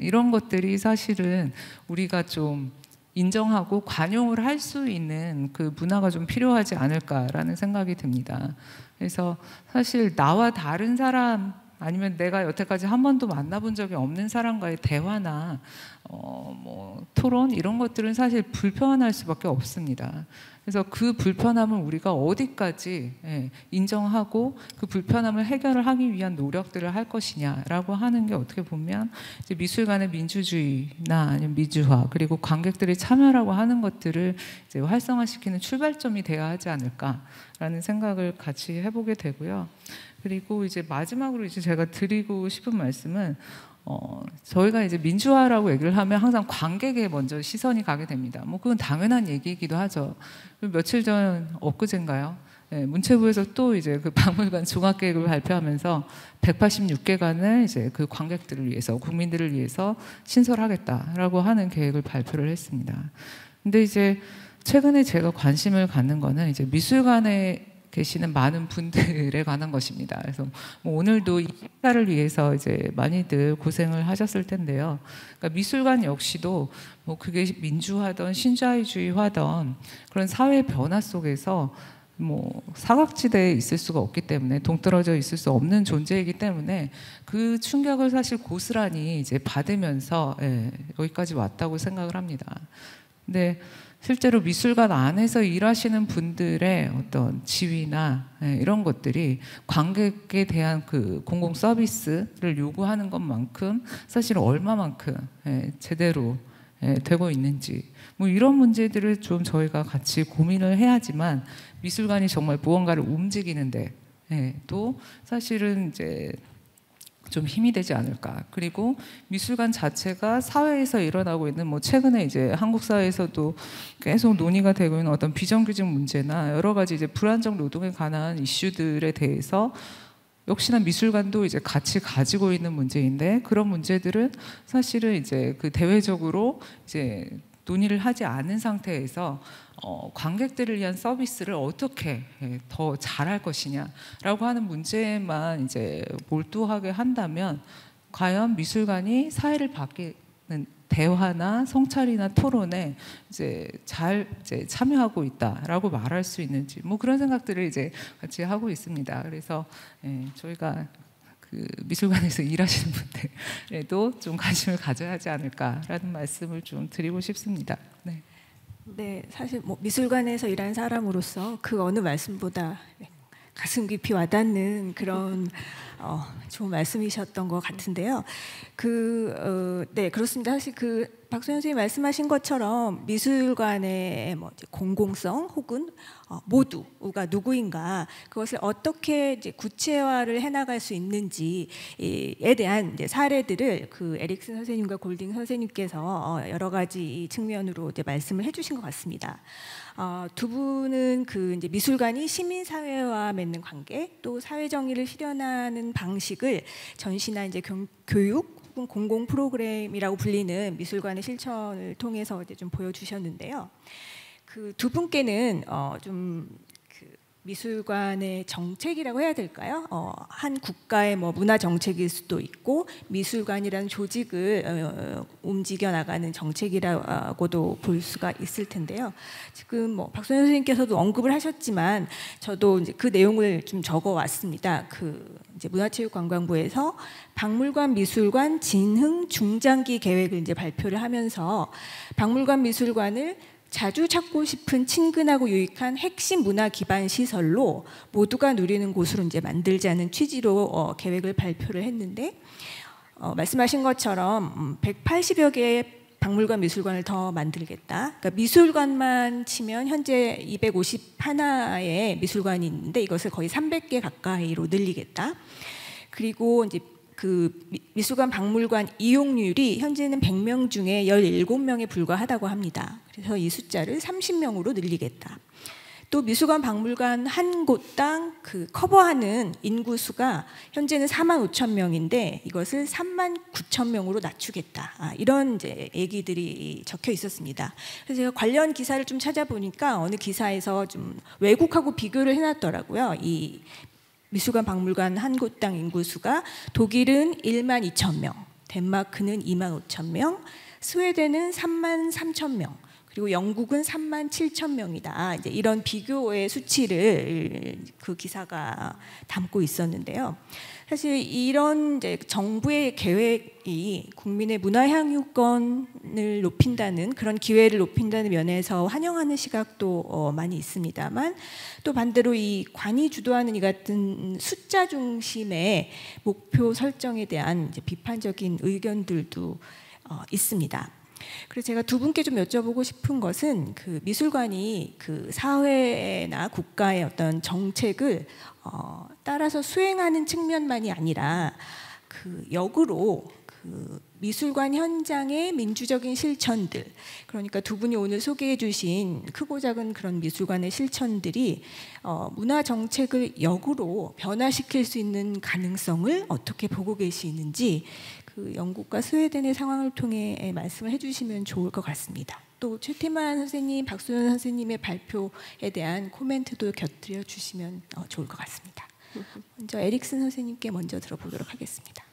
이런 것들이 사실은 우리가 좀 인정하고 관용을 할 수 있는 그 문화가 좀 필요하지 않을까라는 생각이 듭니다. 그래서 사실 나와 다른 사람 아니면 내가 여태까지 한 번도 만나본 적이 없는 사람과의 대화나 토론 이런 것들은 사실 불편할 수밖에 없습니다. 그래서 그 불편함을 우리가 어디까지 인정하고 그 불편함을 해결을 하기 위한 노력들을 할 것이냐라고 하는 게 어떻게 보면 이제 미술관의 민주주의나 아니면 민주화 그리고 관객들이 참여라고 하는 것들을 이제 활성화시키는 출발점이 되어야 하지 않을까라는 생각을 같이 해보게 되고요. 그리고 이제 마지막으로 이제 제가 드리고 싶은 말씀은 저희가 이제 민주화라고 얘기를 하면 항상 관객에 먼저 시선이 가게 됩니다. 뭐 그건 당연한 얘기이기도 하죠. 며칠 전 엊그젠가요? 문체부에서 또 이제 그 박물관 종합계획을 발표하면서 186개관을 이제 그 관객들을 위해서 국민들을 위해서 신설하겠다라고 하는 계획을 발표를 했습니다. 근데 이제 최근에 제가 관심을 갖는 거는 이제 미술관에 계시는 많은 분들에 관한 것입니다. 그래서 뭐 오늘도 이 행사를 위해서 이제 많이들 고생을 하셨을 텐데요. 그러니까 미술관 역시도 뭐 그게 민주화든 신자유주의화든 그런 사회 변화 속에서 뭐 사각지대에 있을 수가 없기 때문에 동떨어져 있을 수 없는 존재이기 때문에 그 충격을 사실 고스란히 이제 받으면서 여기까지 왔다고 생각을 합니다. 근데 실제로 미술관 안에서 일하시는 분들의 어떤 지위나 이런 것들이 관객에 대한 그 공공 서비스를 요구하는 것만큼 사실 얼마만큼 제대로 되고 있는지 뭐 이런 문제들을 좀 저희가 같이 고민을 해야지만 미술관이 정말 무언가를 움직이는데 또 사실은 이제 좀 힘이 되지 않을까. 그리고 미술관 자체가 사회에서 일어나고 있는 뭐 최근에 이제 한국 사회에서도 계속 논의가 되고 있는 어떤 비정규직 문제나 여러 가지 이제 불안정 노동에 관한 이슈들에 대해서 역시나 미술관도 이제 같이 가지고 있는 문제인데 그런 문제들은 사실은 이제 그 대외적으로 이제 논의를 하지 않은 상태에서 관객들을 위한 서비스를 어떻게 더 잘할 것이냐라고 하는 문제에만 이제 몰두하게 한다면 과연 미술관이 사회를 바뀌는 대화나 성찰이나 토론에 이제 잘 참여하고 있다라고 말할 수 있는지 뭐 그런 생각들을 이제 같이 하고 있습니다. 그래서 저희가 그 미술관에서 일하시는 분들에도 좀 관심을 가져야 하지 않을까라는 말씀을 좀 드리고 싶습니다. 네. 네, 사실 뭐 미술관에서 일한 사람으로서 그 어느 말씀보다 가슴 깊이 와닿는 그런 좋은 말씀이셨던 것 같은데요. 네, 그렇습니다. 사실 그 박소연 선생님이 말씀하신 것처럼 미술관의 뭐 이제 공공성 혹은 모두가 누구인가 그것을 어떻게 이제 구체화를 해나갈 수 있는지에 대한 이제 사례들을 그 에릭슨 선생님과 골딩 선생님께서 여러 가지 측면으로 이제 말씀을 해주신 것 같습니다. 두 분은 그 이제 미술관이 시민사회와 맺는 관계 또 사회정의를 실현하는 방식을 전시나 이제 교육 혹은 공공 프로그램이라고 불리는 미술관의 실천을 통해서 이제 좀 보여주셨는데요. 그 두 분께는 좀 미술관의 정책이라고 해야 될까요? 한 국가의 뭐 문화 정책일 수도 있고 미술관이라는 조직을 움직여 나가는 정책이라고도 볼 수가 있을 텐데요. 지금 뭐 박소연 선생님께서도 언급을 하셨지만 저도 이제 그 내용을 좀 적어 왔습니다. 그 이제 문화체육관광부에서 박물관 미술관 진흥 중장기 계획을 이제 발표를 하면서 박물관 미술관을 자주 찾고 싶은 친근하고 유익한 핵심 문화 기반 시설로 모두가 누리는 곳으로 이제 만들자는 취지로 계획을 발표를 했는데 말씀하신 것처럼 180여 개의 박물관 미술관을 더 만들겠다. 그러니까 미술관만 치면 현재 251의 미술관이 있는데 이것을 거의 300개 가까이로 늘리겠다. 그리고 이제 그 미술관 박물관 이용률이 현재는 100명 중에 17명에 불과하다고 합니다. 그래서 이 숫자를 30명으로 늘리겠다. 또 미술관 박물관 한 곳당 그 커버하는 인구수가 현재는 45,000명인데 이것을 39,000명으로 낮추겠다. 이런 이제 얘기들이 적혀 있었습니다. 그래서 제가 관련 기사를 좀 찾아보니까 어느 기사에서 좀 외국하고 비교를 해놨더라고요. 이 미술관 박물관 한 곳당 인구수가 독일은 12,000명, 덴마크는 25,000명, 스웨덴은 33,000명, 그리고 영국은 37,000명이다. 이제 이런 비교의 수치를 그 기사가 담고 있었는데요. 사실 이런 이제 정부의 계획이 국민의 문화 향유권을 높인다는 그런 기회를 높인다는 면에서 환영하는 시각도 많이 있습니다만, 또 반대로 이 관이 주도하는 이 같은 숫자 중심의 목표 설정에 대한 이제 비판적인 의견들도 있습니다. 그래서 제가 두 분께 좀 여쭤보고 싶은 것은 그 미술관이 그 사회나 국가의 어떤 정책을 따라서 수행하는 측면만이 아니라 그 역으로 그 미술관 현장의 민주적인 실천들, 그러니까 두 분이 오늘 소개해 주신 크고 작은 그런 미술관의 실천들이 문화 정책을 역으로 변화시킬 수 있는 가능성을 어떻게 보고 계시는지 그 영국과 스웨덴의 상황을 통해 말씀을 해주시면 좋을 것 같습니다. 또 최태만 선생님, 박소연 선생님의 발표에 대한 코멘트도 곁들여 주시면 좋을 것 같습니다. 먼저 에릭슨 선생님께 먼저 들어보도록 하겠습니다.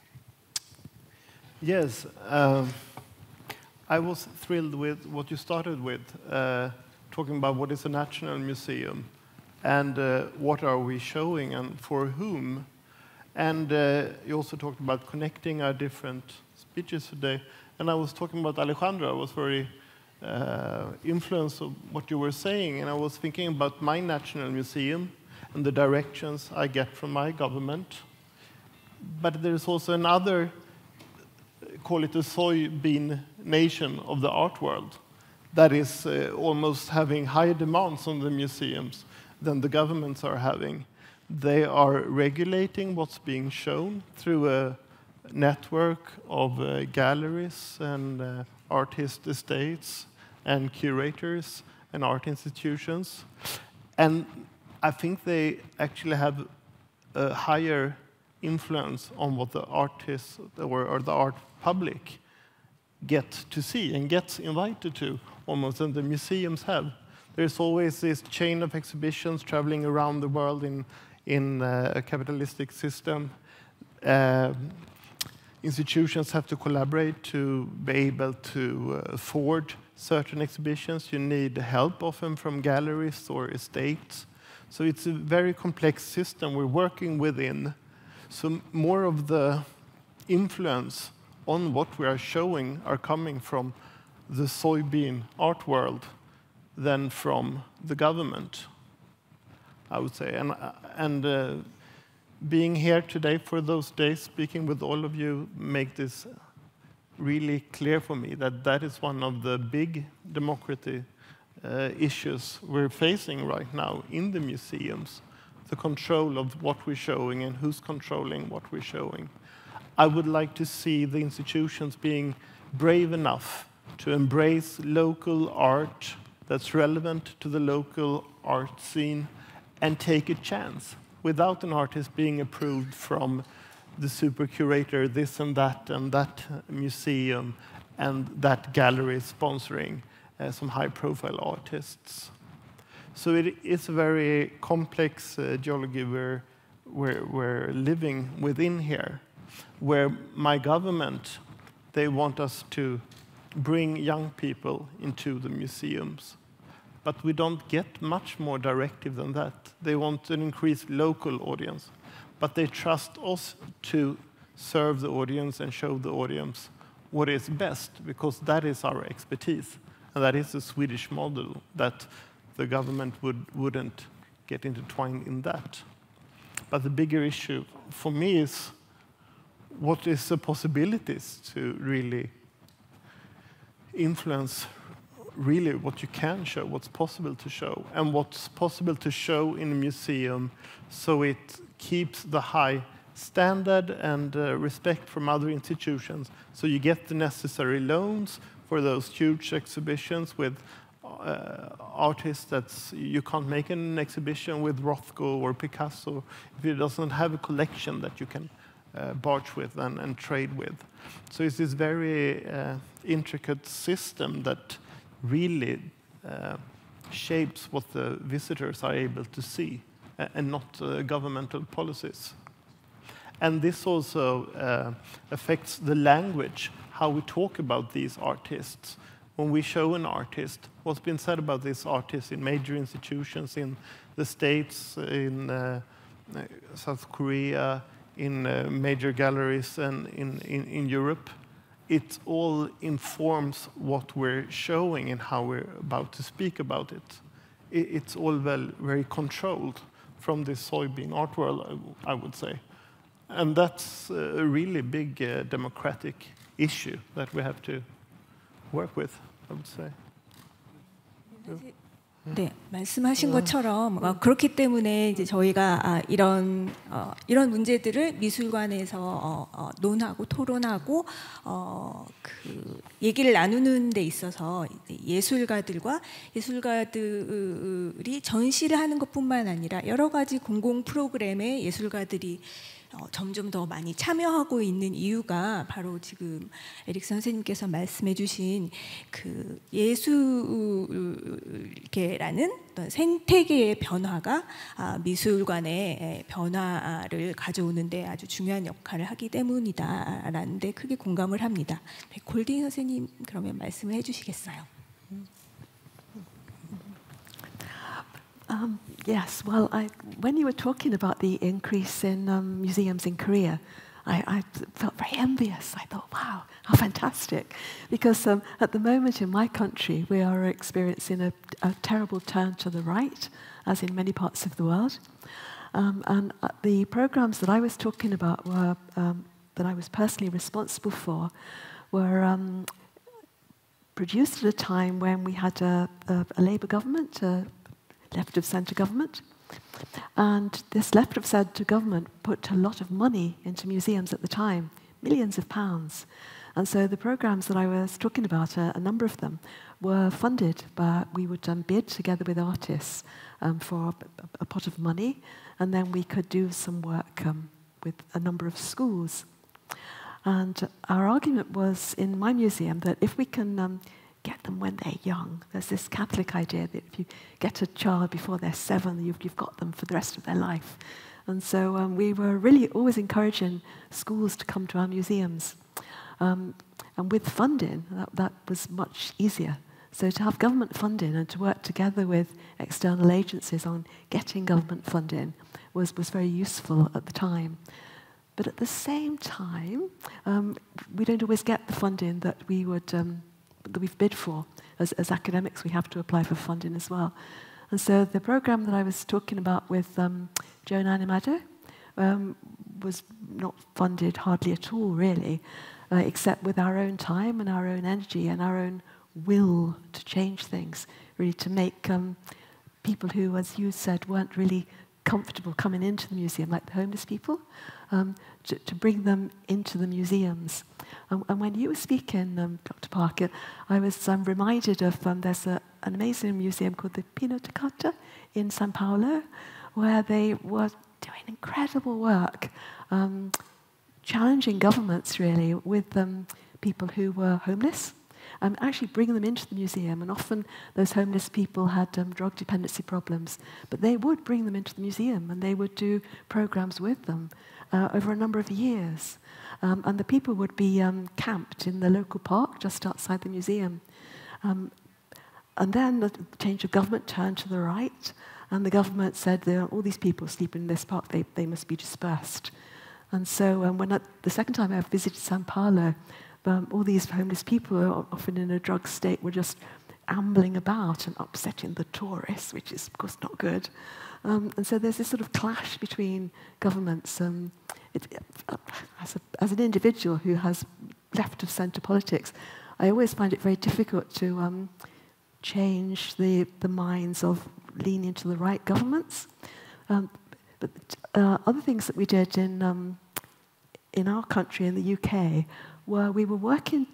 Yes, I was thrilled with what you started with, talking about what is a national museum and what are we showing and for whom. And you also talked about connecting our different speeches today. And I was talking about Alejandro. I was very influenced of what you were saying. And I was thinking about my national museum and the directions I get from my government. But there's also another, call it a soybean nation of the art world, that is almost having higher demands on the museums than the governments are having. They are regulating what's being shown through a network of galleries and artist estates and curators and art institutions. And I think they actually have a higher influence on what the artists or the art public get to see and gets invited to almost than the museums have. There's always this chain of exhibitions traveling around the world in a capitalistic system. Institutions have to collaborate to be able to afford certain exhibitions. You need help often from galleries or estates. So it's a very complex system we're working within. So more of the influence on what we are showing are coming from the soybean art world than from the government, I would say. And being here today for those days, speaking with all of you, make this really clear for me that that is one of the big democracy issues we're facing right now in the museums, the control of what we're showing and who's controlling what we're showing. I would like to see the institutions being brave enough to embrace local art that's relevant to the local art scene and take a chance without an artist being approved from the super curator, this and that museum and that gallery sponsoring some high-profile artists. So it is a very complex geology we're living within here, where my government, they want us to bring young people into the museums. But we don't get much more directive than that. They want an increased local audience. But they trust us to serve the audience and show the audience what is best, because that is our expertise. And that is the Swedish model, that the government wouldn't get intertwined in that. But the bigger issue for me is what is the possibilities to really influence really what you can show, what's possible to show, and what's possible to show in a museum so it keeps the high standard and respect from other institutions, so you get the necessary loans for those huge exhibitions with artists that you can't make an exhibition with Rothko or Picasso if it doesn't have a collection that you can barge with and trade with. So it's this very intricate system that really shapes what the visitors are able to see and not governmental policies. And this also affects the language, how we talk about these artists. when we show an artist, what's been said about this artist in major institutions in the States, in South Korea, in major galleries, and in Europe, it all informs what we're showing and how we're about to speak about it. It's all very controlled from this soybean art world, I would say. And that's a really big democratic issue that we have to work with, I would say. 네, 말씀하신 것처럼 그렇기 때문에 이제 저희가 이런 문제들을 미술관에서 논하고 토론하고 그 얘기를 나누는 데 있어서 예술가들과 예술가들이 전시를 하는 것뿐만 아니라 여러 가지 공공 프로그램에 예술가들이 점점 더 많이 참여하고 있는 이유가 바로 지금 에릭 선생님께서 말씀해주신 그 예술계라는 어떤 생태계의 변화가 미술관의 변화를 가져오는데 아주 중요한 역할을 하기 때문이다라는 데 크게 공감을 합니다. 골딩 선생님 그러면 말씀을 해주시겠어요? Yes, well, when you were talking about the increase in museums in Korea, I felt very envious. I thought, wow, how fantastic. Because at the moment in my country, we are experiencing a terrible turn to the right, as in many parts of the world. And the programs that I was talking about were, that I was personally responsible for, were produced at a time when we had a Labour government, left-of-centre government. And this left-of-centre government put a lot of money into museums at the time, millions of pounds. And so the programs that I was talking about, a number of them, were funded by, we would bid together with artists for a pot of money, and then we could do some work with a number of schools. And our argument was in my museum that if we can get them when they're young. There's this Catholic idea that if you get a child before they're 7, you've got them for the rest of their life. And so we were really always encouraging schools to come to our museums. And with funding, that was much easier. So to have government funding and to work together with external agencies on getting government funding was very useful at the time. But at the same time, we don't always get the funding that we would that we've bid for. As academics, we have to apply for funding as well. And so the program that I was talking about with Joan Animado was not funded hardly at all, really, except with our own time and our own energy and our own will to change things, really to make people who, as you said, weren't really comfortable coming into the museum, like the homeless people, to bring them into the museums. And when you were speaking, Dr. Parker, I was reminded of there's an amazing museum called the Pinacoteca in São Paulo, where they were doing incredible work, challenging governments, really, with people who were homeless, actually bringing them into the museum. And often those homeless people had drug dependency problems, but they would bring them into the museum and they would do programs with them over a number of years. And the people would be camped in the local park just outside the museum. And then the change of government turned to the right, and the government said, all these people sleeping in this park, they must be dispersed. And so the second time I visited São Paulo, all these homeless people, often in a drug state, were just ambling about and upsetting the tourists, which is, of course, not good. And so there's this sort of clash between governments. As an individual who has left-of-centre politics, I always find it very difficult to change the minds of leaning to the right governments. But other things that we did in our country, in the UK, where we were working,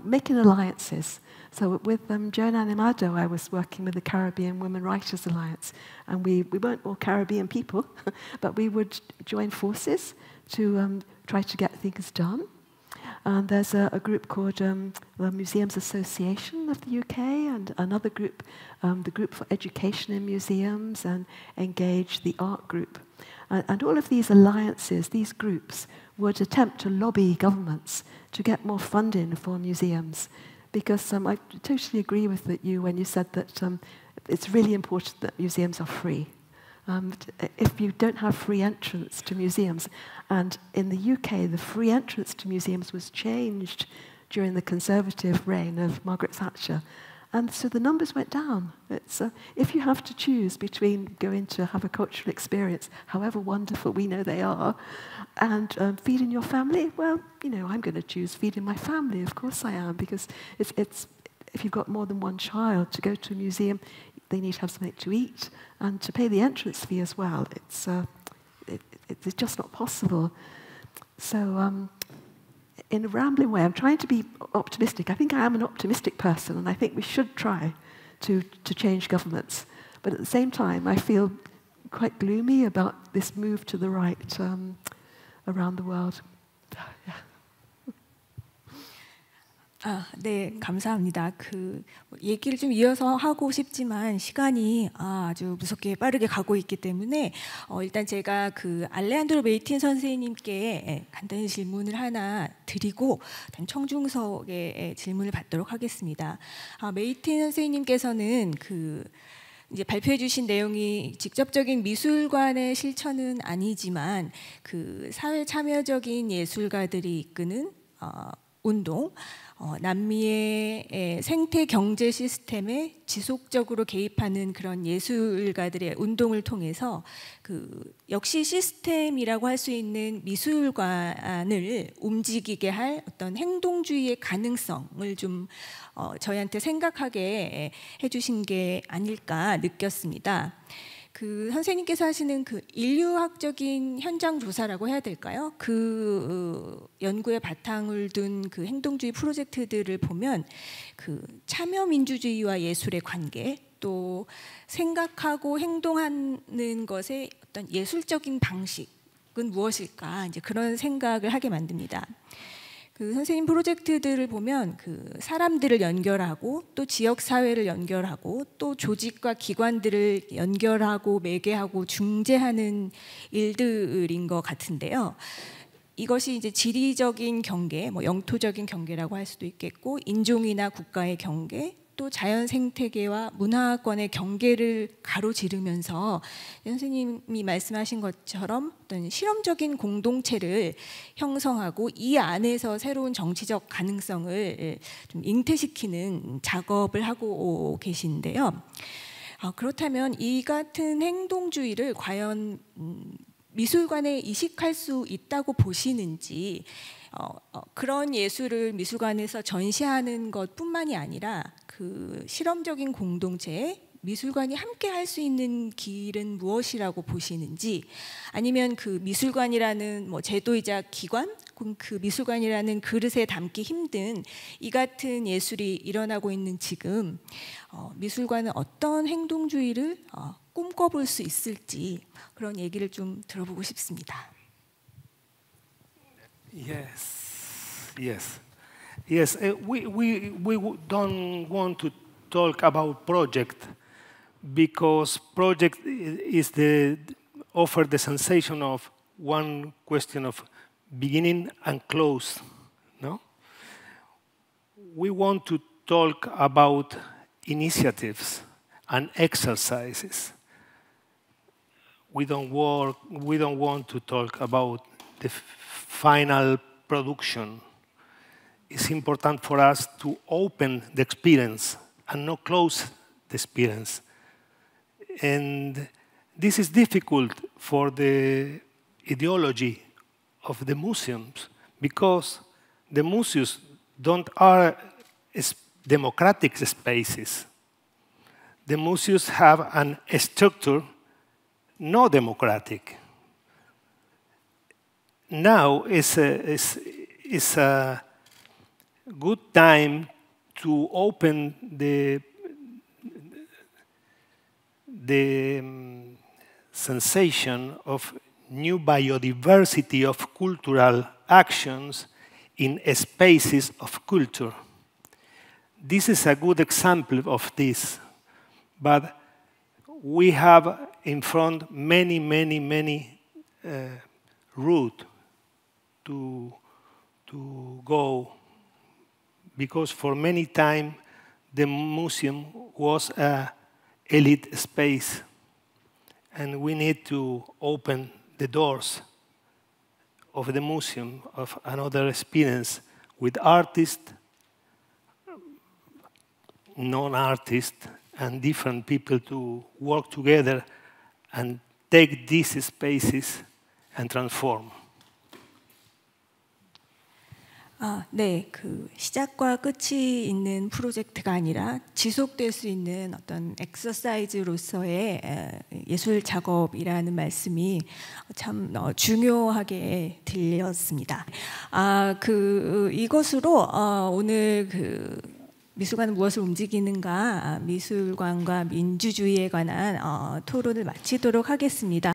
making alliances. So with Joan Animado, I was working with the Caribbean Women Writers Alliance, and we weren't all Caribbean people, but we would join forces to try to get things done. And there's a group called the Museums Association of the UK, and another group, the Group for Education in Museums, and Engage, the art group. And all of these alliances, these groups, would attempt to lobby governments to get more funding for museums, because I totally agree with you when you said that it's really important that museums are free. If you don't have free entrance to museums, and in the UK, the free entrance to museums was changed during the Conservative reign of Margaret Thatcher. And so the numbers went down. It's, if you have to choose between going to have a cultural experience, however wonderful we know they are, and feeding your family, well, you know, I'm going to choose feeding my family. Of course I am, because it's if you've got more than one child, to go to a museum, they need to have something to eat and to pay the entrance fee as well. It's just not possible. So in a rambling way, I'm trying to be optimistic. I think I am an optimistic person, and I think we should try to change governments. But at the same time, I feel quite gloomy about this move to the right around the world. Yeah. 네, 감사합니다. 얘기를 좀 이어서 하고 싶지만 시간이 아주 무섭게 빠르게 가고 있기 때문에 일단 제가 알레한드로 메이틴 선생님께 간단히 질문을 하나 드리고 청중석의 질문을 받도록 하겠습니다. 메이틴 선생님께서는 이제 발표해 주신 내용이 직접적인 미술관의 실천은 아니지만 사회 참여적인 예술가들이 이끄는 운동, 남미의 생태 경제 시스템에 지속적으로 개입하는 그런 예술가들의 운동을 통해서 역시 시스템이라고 할 수 있는 미술관을 움직이게 할 어떤 행동주의의 가능성을 좀 저희한테 생각하게 해주신 게 아닐까 느꼈습니다. 선생님께서 하시는 인류학적인 현장 조사라고 해야 될까요? 연구에 바탕을 둔 행동주의 프로젝트들을 보면 참여 민주주의와 예술의 관계, 또 생각하고 행동하는 것의 어떤 예술적인 방식은 무엇일까, 이제 그런 생각을 하게 만듭니다. 선생님 프로젝트들을 보면 사람들을 연결하고 또 지역 사회를 연결하고 또 조직과 기관들을 연결하고 매개하고 중재하는 일들인 것 같은데요. 이것이 이제 지리적인 경계, 영토적인 경계라고 할 수도 있겠고, 인종이나 국가의 경계, 또 자연 생태계와 문화권의 경계를 가로지르면서 선생님이 말씀하신 것처럼 어떤 실험적인 공동체를 형성하고 이 안에서 새로운 정치적 가능성을 좀 잉태시키는 작업을 하고 계신데요. 그렇다면 이 같은 행동주의를 과연 미술관에 이식할 수 있다고 보시는지, 그런 예술을 미술관에서 전시하는 것뿐만이 아니라 실험적인 공동체에 미술관이 함께 할 수 있는 길은 무엇이라고 보시는지, 아니면 미술관이라는 제도이자 기관, 미술관이라는 그릇에 담기 힘든 이 같은 예술이 일어나고 있는 지금 미술관은 어떤 행동주의를 꿈꿔볼 수 있을지, 그런 얘기를 좀 들어보고 싶습니다. Yes. We don't want to talk about project because project is offer the sensation of one question of beginning and close. No, we want to talk about initiatives and exercises. We don't want to talk about the final production. It's important for us to open the experience and not close the experience. And this is difficult for the ideology of the museums because the museums are democratic spaces. The museums have a structure not democratic. Now is a good time to open the sensation of new biodiversity of cultural actions in spaces of culture. This is a good example of this, but we have in front many routes to go because for many time the museum was a elite space, and we need to open the doors of the museum of another experience with artists, non-artists, and different people to work together and take these spaces and transform. 네, 그 시작과 끝이 있는 프로젝트가 아니라 지속될 수 있는 어떤 엑서사이즈로서의 예술 작업이라는 말씀이 참 중요하게 들렸습니다. 이것으로 오늘 그 미술관은 무엇을 움직이는가, 미술관과 민주주의에 관한 토론을 마치도록 하겠습니다.